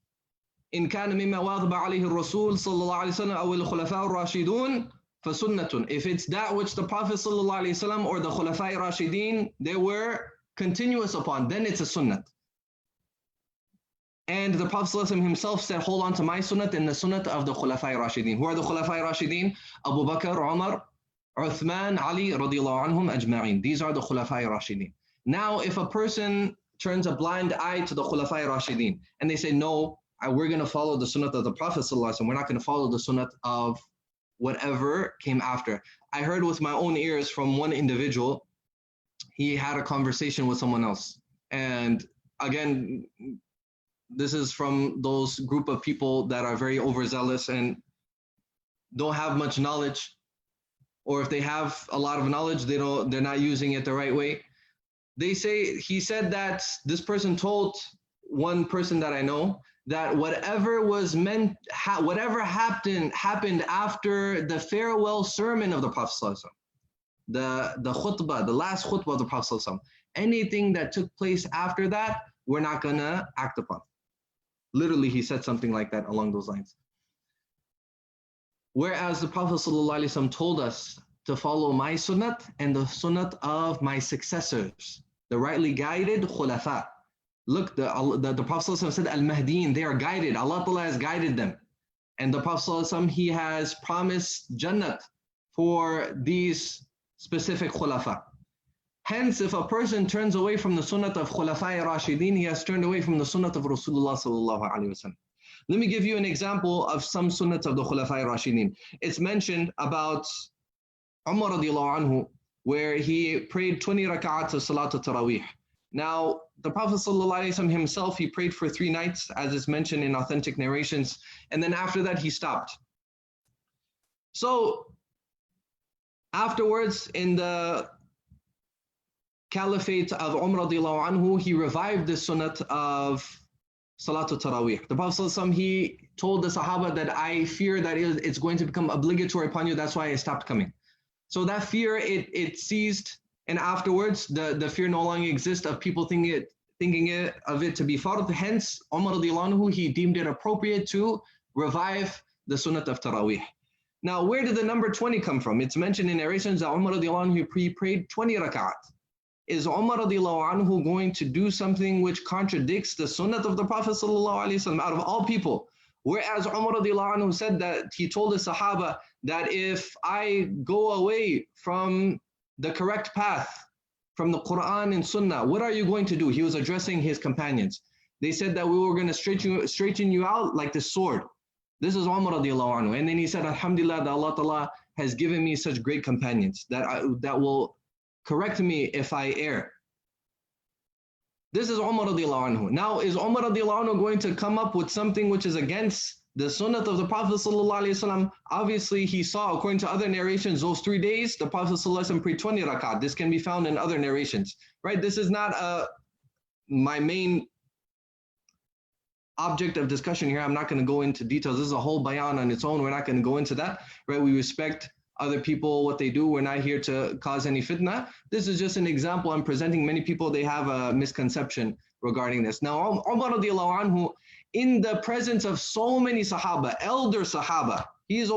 A: إن كان مما واظب عليه الرسول صلى الله عليه وسلم أو الخلفاء الراشدون فسنة. If it's that which the Prophet صلى الله عليه وسلم or the Khulafa Rashideen, they were continuous upon, then it's a sunnah. And the Prophet ﷺ himself said, hold on to my sunnah and the sunnah of the Khulafai Rashidin. Who are the Khulafai Rashidin? Abu Bakr, Umar, Uthman, Ali, radiallahu anhum ajma'in. These are the Khulafai Rashidin. Now, if a person turns a blind eye to the Khulafai Rashidin and they say, no, we're going to follow the sunnah of the Prophet ﷺ, we're not going to follow the sunnah of whatever came after. I heard with my own ears from one individual, he had a conversation with someone else. And again, this is from those group of people that are very overzealous and don't have much knowledge, or if they have a lot of knowledge, they're not using it the right way. He said that this person told one person that I know that whatever happened after the farewell sermon of the Prophet ﷺ, the khutbah, the last khutbah of the Prophet ﷺ, anything that took place after that, we're not gonna act upon. Literally, he said something like that along those lines. Whereas the Prophet ﷺ told us to follow my sunnah and the sunnah of my successors, the rightly guided khulafa. Look, the Prophet ﷺ said, Al-Mahdiin, they are guided. Allah Ta'ala has guided them. And the Prophet ﷺ, he has promised Jannat for these specific khulafa. Hence, if a person turns away from the sunnah of Khulafai Rashidin, he has turned away from the sunnah of Rasulullah sallallahu alaihi wasallam. Let me give you an example of some sunnah of the Khulafai Rashidin. It's mentioned about Umar radiallahu anhu, where he prayed 20 rak'ats of Salatul Taraweeh. Now, the Prophet sallallahu alaihi wasallam himself, he prayed for 3 nights, as is mentioned in authentic narrations, and then after that he stopped. So, afterwards, in the Caliphate of Umar radiallahu anhu, he revived the sunnah of Salatul Taraweeh. The Prophet ﷺ, he told the Sahaba that I fear that it's going to become obligatory upon you, that's why I stopped coming. So that fear, it ceased, and afterwards the fear no longer exists of people thinking of it to be fard. Hence, Umar radiallahu anhu, he deemed it appropriate to revive the sunnah of Taraweeh. Now, where did the number 20 come from? It's mentioned in narrations that Umar radiallahu anhu, he prayed 20 rak'at. Is Umar radiallahu anhu going to do something which contradicts the sunnah of the Prophet sallallahu alaihi wasallam out of all people? Whereas Umar radiallahu anhu said that he told the Sahaba that if I go away from the correct path, from the Quran and Sunnah, what are you going to do? He was addressing his companions. They said that we were going to straighten you out like the sword. This is Umar radiallahu anhu. And then he said, Alhamdulillah, that Allah Ta'ala has given me such great companions that will correct me if I err. This is Umar radiallahu anhu. Now, is Umar radiallahu anhu going to come up with something which is against the sunnah of the Prophet sallallahu alaihi wasallam? Obviously, he saw, according to other narrations, those 3 days, the Prophet sallallahu alaihi wasallam prayed 20 rakat. This can be found in other narrations, right? This is not my main object of discussion here. I'm not going to go into details. This is a whole bayan on its own. We're not going to go into that, right? We respect other people, what they do. We're not here to cause any fitna. This is just an example I'm presenting. Many people, they have a misconception regarding this. Now, Umar radiallahu anhu, in the presence of so many Sahaba, elder Sahaba, he's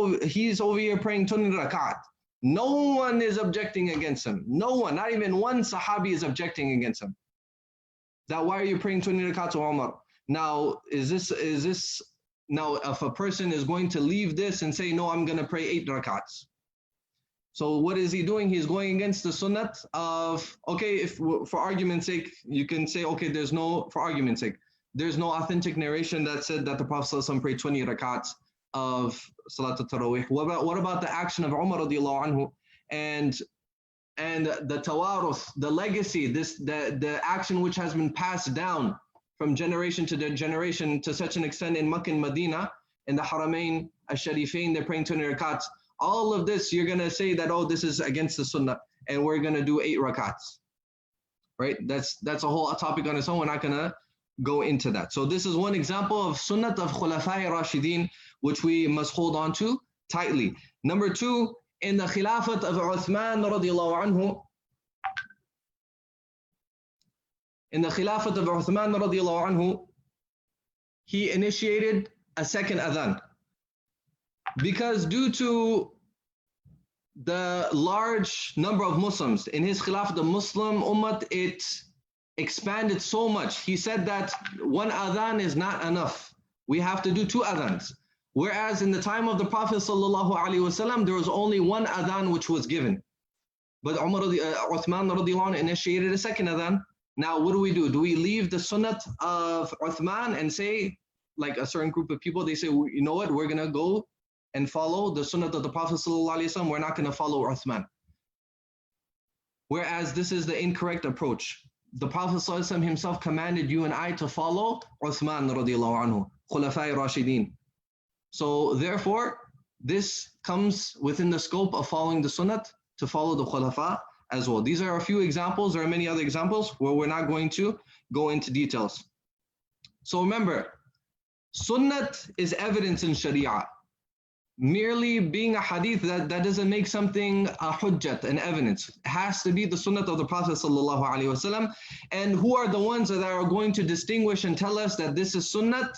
A: over here praying 20 rakat. No one is objecting against him. No one, not even one Sahabi is objecting against him. That why are you praying 20 rakat to Umar? Now, is this now if a person is going to leave this and say, no, I'm going to pray 8 rakats. So what is he doing? He's going against the sunnah of, okay, if for argument's sake, you can say, okay, for argument's sake, there's no authentic narration that said that the Prophet ﷺ prayed 20 rakats of Salatul Taraweeh. What about the action of Umar radiallahu anhu and the tawaruth, the legacy, the action which has been passed down from generation to generation to such an extent in Makkah and Medina, in the Haramain al-Sharifain, they're praying 20 rakats. All of this, you're going to say that, oh, this is against the sunnah, and we're going to do 8 rakats, right? That's a whole topic on its own. We're not going to go into that. So this is one example of sunnah of Khulafai Rashidin, which we must hold on to tightly. Number 2, in the Khilafat of Uthman radiallahu anhu, he initiated a second adhan. Because due to the large number of Muslims in his Khilafat, the Muslim Ummah, expanded so much. He said that one adhan is not enough. We have to do 2 adhans. Whereas in the time of the Prophet ﷺ, there was only one adhan which was given. But Uthman radiallahu anhu initiated a second adhan. Now what do? Do we leave the sunnah of Uthman and say, like a certain group of people, they say, you know what, we're going to go and follow the sunnah of the Prophet ﷺ, we're not going to follow Uthman. Whereas this is the incorrect approach. The Prophet ﷺ himself commanded you and I to follow Uthman radiallahu anhu, Khulafai Rashidin. So therefore, this comes within the scope of following the sunnah, to follow the Khulafa as well. These are a few examples. There are many other examples where we're not going to go into details. So remember, sunnat is evidence in Sharia. Merely being a hadith, that doesn't make something a hujjat, an evidence. It has to be the sunnat of the Prophet ﷺ. And who are the ones that are going to distinguish and tell us that this is sunnat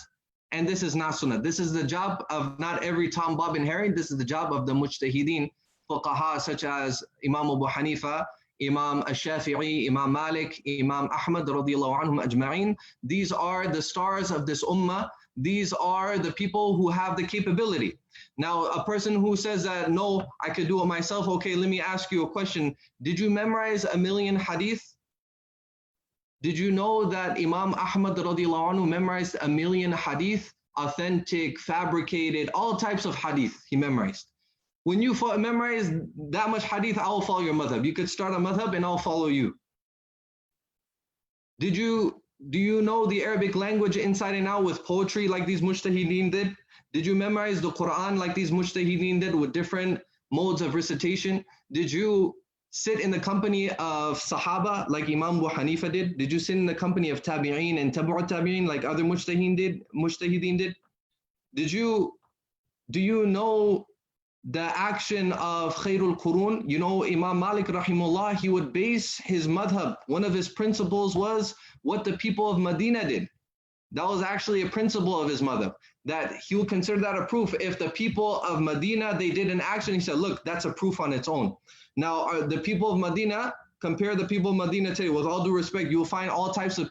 A: and this is not sunnat? This is the job of not every Tom, Bob, and Harry. This is the job of the mujtahideen, fuqaha such as Imam Abu Hanifa, Imam Al-Shafi'i, Imam Malik, Imam Ahmad radiallahu anhum ajma'in. These are the stars of this ummah. These are the people who have the capability. Now, a person who says that, no, I could do it myself. Okay, let me ask you a question. Did you memorize 1,000,000 hadith? Did you know that Imam Ahmad radiallahu anhu memorized 1,000,000 hadith, authentic, fabricated, all types of hadith he memorized? When you memorize that much hadith, I will follow your madhab. You could start a madhab and I'll follow you. Do you know the Arabic language inside and out with poetry like these mujtahideen did? Did you memorize the Quran like these mujtahideen did with different modes of recitation? Did you sit in the company of Sahaba like Imam Abu Hanifa did? Did you sit in the company of Tabi'een and Tabu'at Tabi'een like other mujtahideen did? Do you know the action of Khairul Qurun? You know, Imam Malik rahimullah, he would base his madhab. One of his principles was what the people of Medina did. That was actually a principle of his madhab, that he would consider that a proof. If the people of Medina, they did an action, he said, look, that's a proof on its own. Now, the people of Medina, compare the people of Medina today, with all due respect, you'll find all types of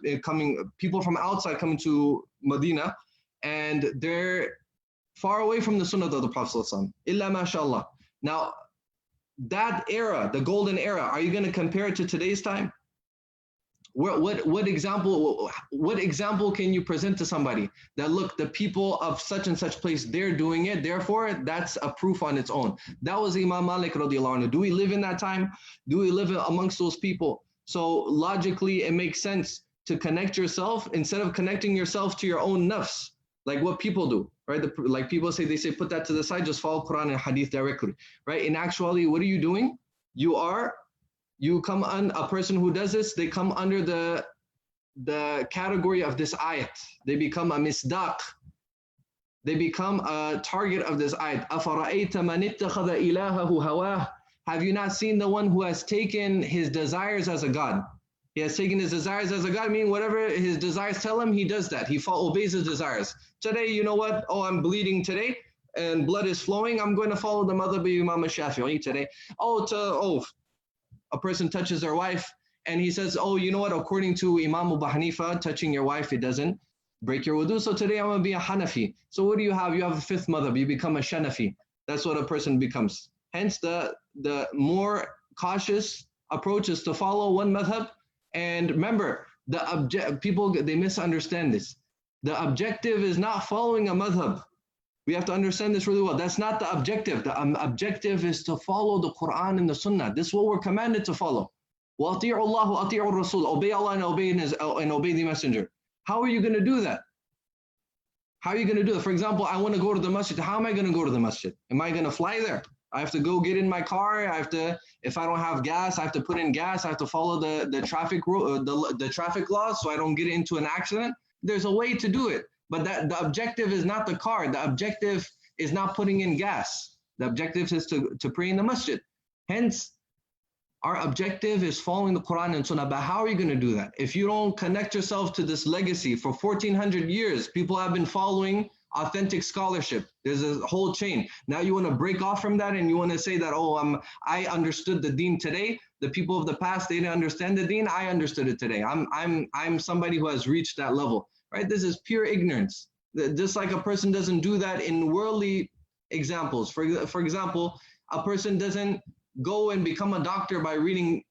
A: people from outside coming to Medina, and they're far away from the sunnah of the Prophet ﷺ. Illa mashallah. Now, that era, the golden era, are you going to compare it to today's time? What example can you present to somebody that, look, the people of such and such place, they're doing it, therefore that's a proof on its own? That was Imam Malik radiallahu anhu. Do we live in that time? Do we live amongst those people? So logically, it makes sense to connect yourself instead of connecting yourself to your own nafs, like what people do, right? Like people say, they say, put that to the side, just follow Quran and Hadith directly, right? In actuality, what are you doing? You come on, a person who does this, they come under the category of this ayat. They become a misdaq. They become a target of this ayat. أَفَرَأَيْتَ مَنِ اتَّخَذَ إِلَهَهُ هَوَاهُ. Have you not seen the one who has taken his desires as a god? He has taken his desires as a god, meaning whatever his desires tell him, he does that. He obeys his desires. Today, you know what? Oh, I'm bleeding today and blood is flowing. I'm going to follow the madhab of Imam Shafi'i today. A person touches their wife and he says, oh, you know what? According to Imam Abu Hanifa, touching your wife, it doesn't break your wudu. So today I'm going to be a Hanafi. So what do you have? You have a fifth madhab. You become a Shanafi. That's what a person becomes. Hence, the more cautious approach is to follow one madhab. And remember, people, they misunderstand this. The objective is not following a madhab. We have to understand this really well. That's not the objective. The objective is to follow the Quran and the Sunnah. This is what we're commanded to follow. وَأَطِيعُوا اللَّهُ وَأَطِيعُوا الرَّسُولَ. Obey Allah and obey the Messenger. How are you going to do that? How are you going to do that? For example, I want to go to the masjid. How am I going to go to the masjid? Am I going to fly there? I have to go get in my car. If I don't have gas, I have to put in gas. I have to follow the traffic laws so I don't get into an accident. There's a way to do it. But the objective is not the car. The objective is not putting in gas. The objective is to pray in the masjid. Hence, our objective is following the Quran and Sunnah. But how are you going to do that? If you don't connect yourself to this legacy for 1400 years, people have been following authentic scholarship. There's a whole chain. Now you want to break off from that and you want to say that, oh, I understood the deen today. The people of the past, they didn't understand the deen. I understood it today. I'm somebody who has reached that level, right? This is pure ignorance. Just like a person doesn't do that in worldly examples. For example, a person doesn't go and become a doctor by reading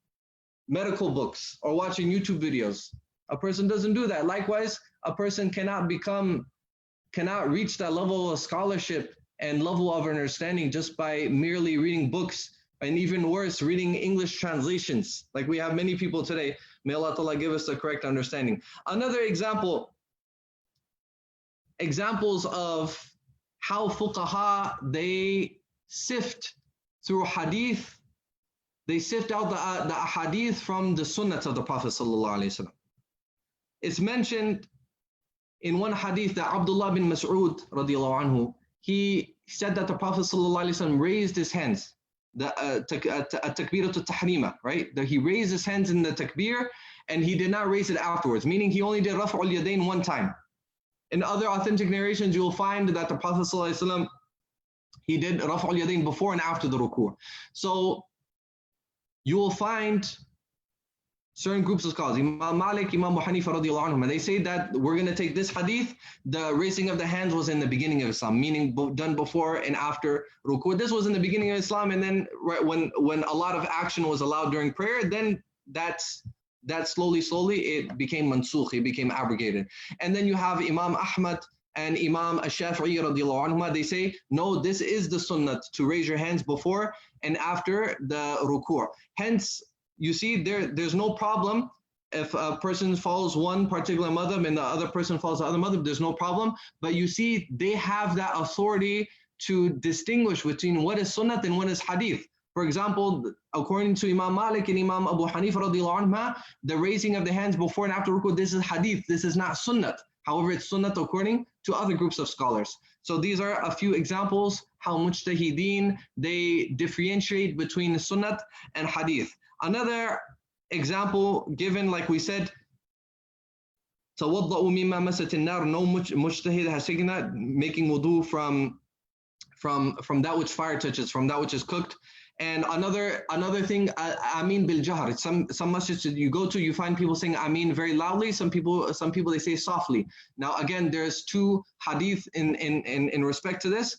A: medical books or watching YouTube videos. A person doesn't do that. Likewise, a person cannot reach that level of scholarship and level of understanding just by merely reading books, and even worse, reading English translations. Like we have many people today. May Allah Ta'ala give us the correct understanding. Another examples of how fuqaha, they sift through hadith, they sift out the hadith from the sunnah of the Prophet sallallahu alaihi wasallam. It's mentioned in one hadith that Abdullah bin Mas'ud radiallahu anhu, he said that the Prophet sallallahu alaihi wasallam raised his hands, the takbiratul tahrima, right? That he raised his hands in the takbir and he did not raise it afterwards, meaning he only did raf'ul yadayn one time. In other authentic narrations, you will find that the Prophet ﷺ, he did raf'ul yadayn before and after the ruku'. So you will find certain groups of scholars, Imam Malik, Imam Hanifa radiallahu anhum, and they say that we're going to take this hadith, the raising of the hands was in the beginning of Islam, meaning done before and after ruku'. This was in the beginning of Islam, and then right when a lot of action was allowed during prayer, then that slowly it became mansukh, it became abrogated. And then you have Imam Ahmad and Imam Ash-Shafi'i radiallahu anhuma, they say, no, this is the sunnah to raise your hands before and after the ruku'. Hence, you see, there's no problem if a person follows one particular madhab and the other person follows the other madhab, there's no problem. But you see, they have that authority to distinguish between what is sunnah and what is hadith. For example, according to Imam Malik and Imam Abu Hanifa radiallahu anhu, the raising of the hands before and after ruku', this is hadith, this is not sunnah. However, it's sunnah according to other groups of scholars. So these are a few examples how mujtahideen, they differentiate between sunnah and hadith. Another example given, like we said, tawadda'u mimma masat an-nar, no mujtahid has taken that, making wudu from that which fire touches, from that which is cooked. And another thing, Ameen bil Jahr. Some masjids you go to, you find people saying Ameen very loudly. Some people they say softly. Now again, there's two hadith in respect to this.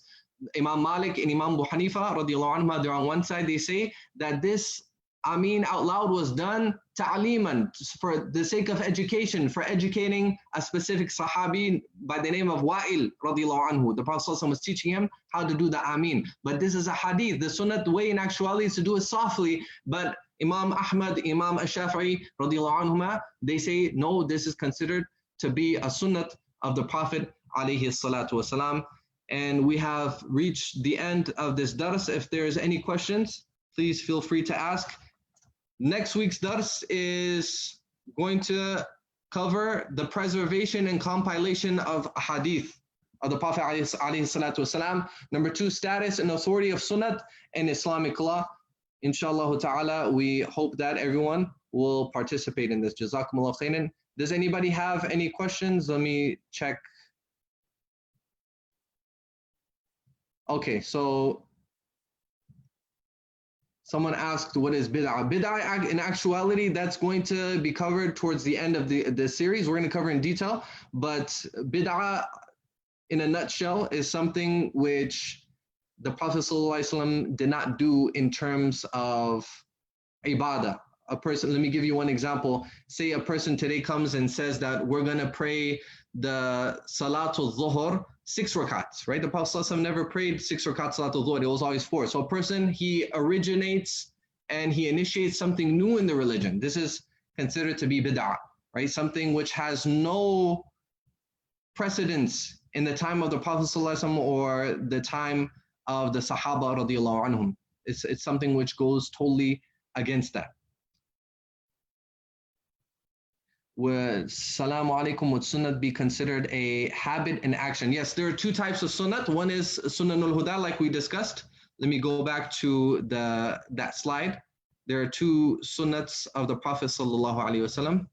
A: Imam Malik and Imam Abu Hanifa radiallahu anhu, they're on one side, they say that this Ameen out loud was done ta'liman, for the sake of education, for educating a specific Sahabi by the name of Wa'il radiallahu anhu. The Prophet ﷺ was teaching him how to do the Ameen. But this is a hadith. The sunnah, the way in actuality is to do it softly. But Imam Ahmad, Imam Ash-Shafi'i radiallahu anhuma, they say, no, this is considered to be a sunnah of the Prophet alayhi salatu wasalam. And we have reached the end of this dars. If there's any questions, please feel free to ask. Next week's dars is going to cover the preservation and compilation of hadith of the Prophet alayhi salatu wasalam. Number 2, status and authority of sunnah and Islamic law. Inshallah ta'ala, we hope that everyone will participate in this. Jazakumullah khairan. Does anybody have any questions? Let me check. Okay, so someone asked, what is bid'ah? Bid'ah, in actuality, that's going to be covered towards the end of the series. We're going to cover in detail, but bid'ah, in a nutshell, is something which the Prophet ﷺ did not do in terms of ibadah. A person, let me give you one example. Say a person today comes and says that we're going to pray the Salatul Zuhr 6 rakats, right? The Prophet ﷺ never prayed 6 rakats Salatul Zuhr, it was always 4. So a person, he originates and he initiates something new in the religion. This is considered to be bid'ah, right? Something which has no precedence in the time of the Prophet ﷺ or the time of the Sahaba radiallahu anhum. It's something which goes totally against that. Would Salamu Alaikum, would sunnah be considered a habit and action? Yes, there are 2 types of sunnah. One is sunnanul huda, like we discussed. Let me go back to that slide. There are 2 sunnats of the Prophet sallallahu alaihi wasallam.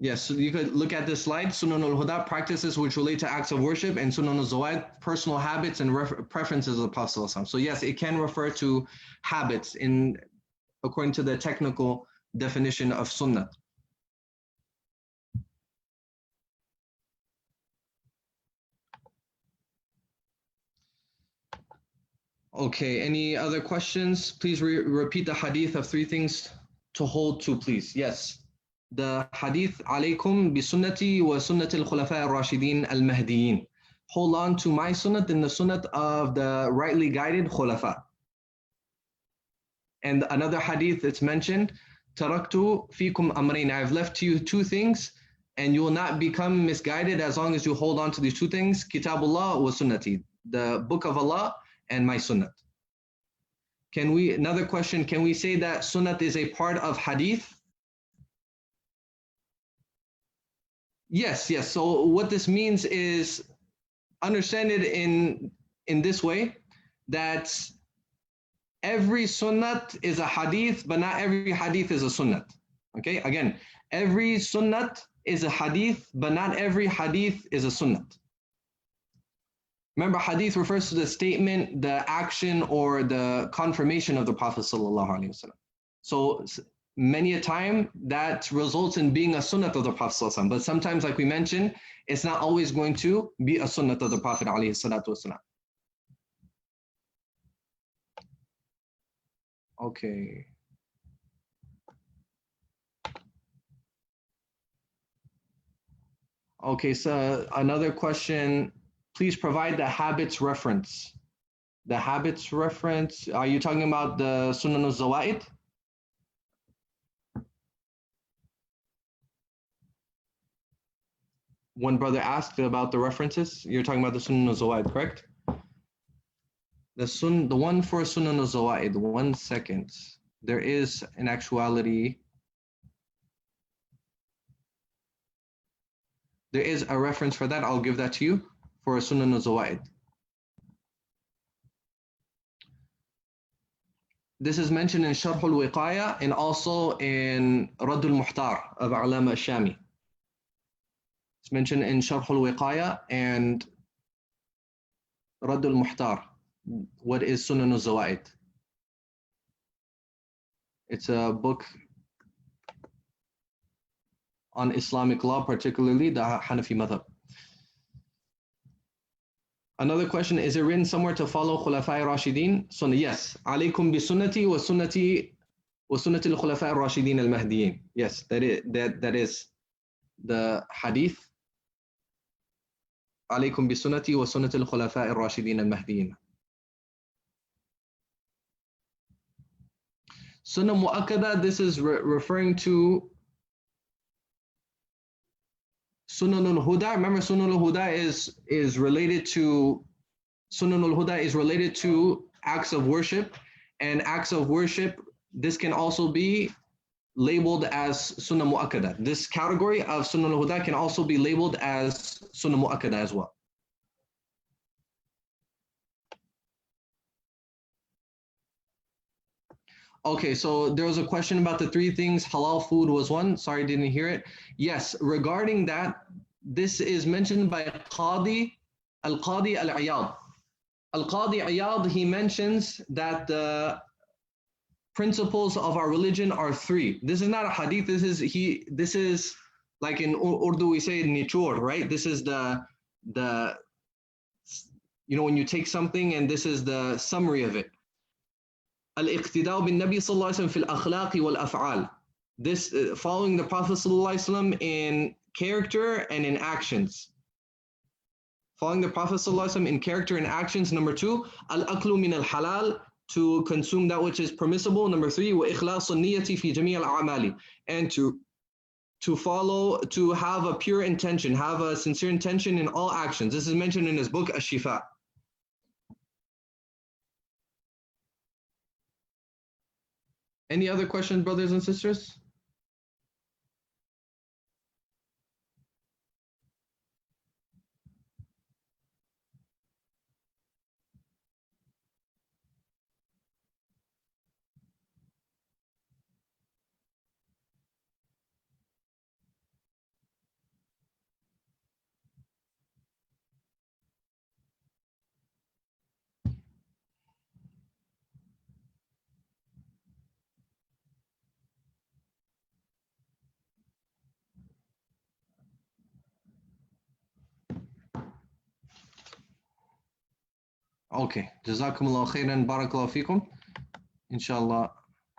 A: Yes, so you could look at this slide. Sunan al-Huda, practices which relate to acts of worship, and Sunan al-Zawaid, personal habits and preferences of the Prophet ﷺ. So yes, it can refer to habits in according to the technical definition of sunnah. Okay, any other questions? Please repeat the hadith of three things to hold to, please. Yes. The hadith, alaykum bi sunnati wa sunnati al-khulafa al-rashidin al-mahdiyyin. Hold on to my sunnat and the sunnat of the rightly guided khulafa. And another hadith that's mentioned, taraktu fikum amrayn. I've left to you two things, and you will not become misguided as long as you hold on to these two things, kitabullah wa sunnati, the book of Allah and my sunnat. Another question, can we say that sunnat is a part of hadith? Yes. So what this means is, understand it in this way, that every sunnat is a hadith, but not every hadith is a sunnat. Okay, again, every sunnat is a hadith, but not every hadith is a sunnat. Remember, hadith refers to the statement, the action, or the confirmation of the Prophet ﷺ. So many a time that results in being a sunnat of the Prophet ﷺ. But sometimes, like we mentioned, it's not always going to be a sunnat of the Prophet ﷺ. Okay. Okay, so another question. Please provide the habits reference. The habits reference, are you talking about the Sunan al-Zawaid? One brother asked about the references. You're talking about the Sunan al-Zawaid, correct? The one for Sunan al-Zawaid, 1 second. There is in actuality, there is a reference for that. I'll give that to you for Sunan al-Zawaid. This is mentioned in Sharh al-Wiqaya and also in Radd al-Muhtar of A'lam al-Shami. It's mentioned in Sharh al-Wiqaya and Radd al-Muhtar. What is Sunan al-Zawaid? It's a book on Islamic law, particularly the Hanafi madhab. Another question, is it written somewhere to follow Khulafai Rashidin? Sunnah, yes. Alaykum bi sunnati wa sunnati al-Khulafai Rashidin al-Mahdiyyin. Yes, that is the hadith. Alaykum bi sunnati wa sunnati al-Khulafai Rashidin al-Mahdiyyin. Sunnah mu'akkada, this is referring to Sunan al-Huda. Remember, Sunan al-Huda is related to acts of worship, and acts of worship, this can also be labeled as Sunnah mu'akkada. This category of Sunan al-Huda can also be labeled as Sunnah mu'akkada as well. Okay, so there was a question about the three things. Halal food was one. Sorry, didn't hear it. Yes, regarding that, this is mentioned by Al-Qadi Al-Iyad. Al-Qadi Iyad, he mentions that the principles of our religion are three. This is not a hadith. This is like in Urdu we say nichur, right? This is the when you take something and this is the summary of it. Al-iqtida'u bin Nabi sallallahu alaihi wasallam fil akhlaqi wal af'al. This following the Prophet sallallahu alaihi wasallam in character and in actions. Following the Prophet sallallahu alaihi wasallam in character and actions. Number 2, al-aklu min al-halal, to consume that which is permissible. Number 3, wa ikhlasu niyyati fi jami' al-a'mali, and to have a pure intention, have a sincere intention in all actions. This is mentioned in his book Ash-Shifa. Any other questions, brothers and sisters? Okay. Jazakumullah khairan. Barakallahu fikum. Inshallah.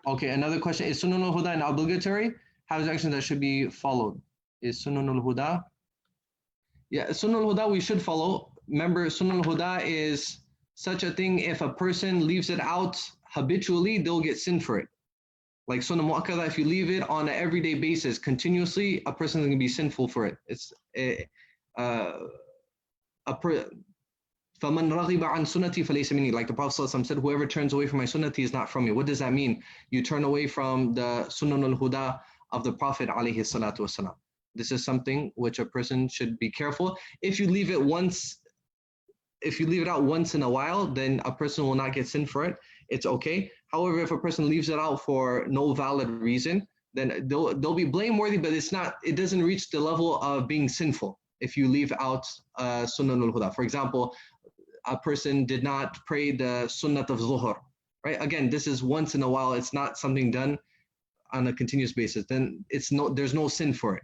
A: Okay, another question. Is Sunnah al-Huda an obligatory? How is action that should be followed? Is Sunnah al-Huda? Yeah, Sunnah al-Huda we should follow. Remember, Sunnah al-Huda is such a thing, if a person leaves it out habitually, they'll get sin for it. Like Sunnah Mu'akkada, if you leave it on an everyday basis, continuously, a person is going to be sinful for it. It's فَمَنْ رَغِبَ عَنْ سُنَّتِي فَلَيْسَ مِنِّي. Like the Prophet ﷺ said, whoever turns away from my sunnati is not from me. What does that mean? You turn away from the Sunnah al-Huda of the Prophet alayhi salatu wasalam. This is something which a person should be careful. If you leave it out once in a while, then a person will not get sin for it. It's okay. However, if a person leaves it out for no valid reason, then they'll be blameworthy, but it doesn't reach the level of being sinful if you leave out Sunnah al-Huda. For example, a person did not pray the Sunnat of Zuhr, right? Again, this is once in a while. It's not something done on a continuous basis. Then there's no sin for it.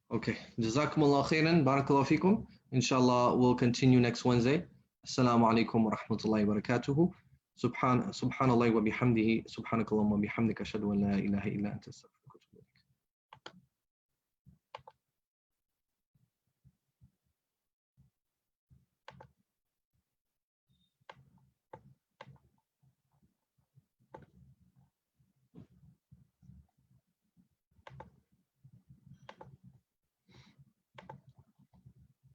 A: Okay. Jazakumullah khairan. Barakallahu fikum. Inshallah, we'll continue next Wednesday. Assalamu alaikum wa rahmatullahi wa barakatuhu. Subhanallah wa bihamdihi. Subhanakallahumma wa bihamdika. Ashhadu an la ilaha illa anta.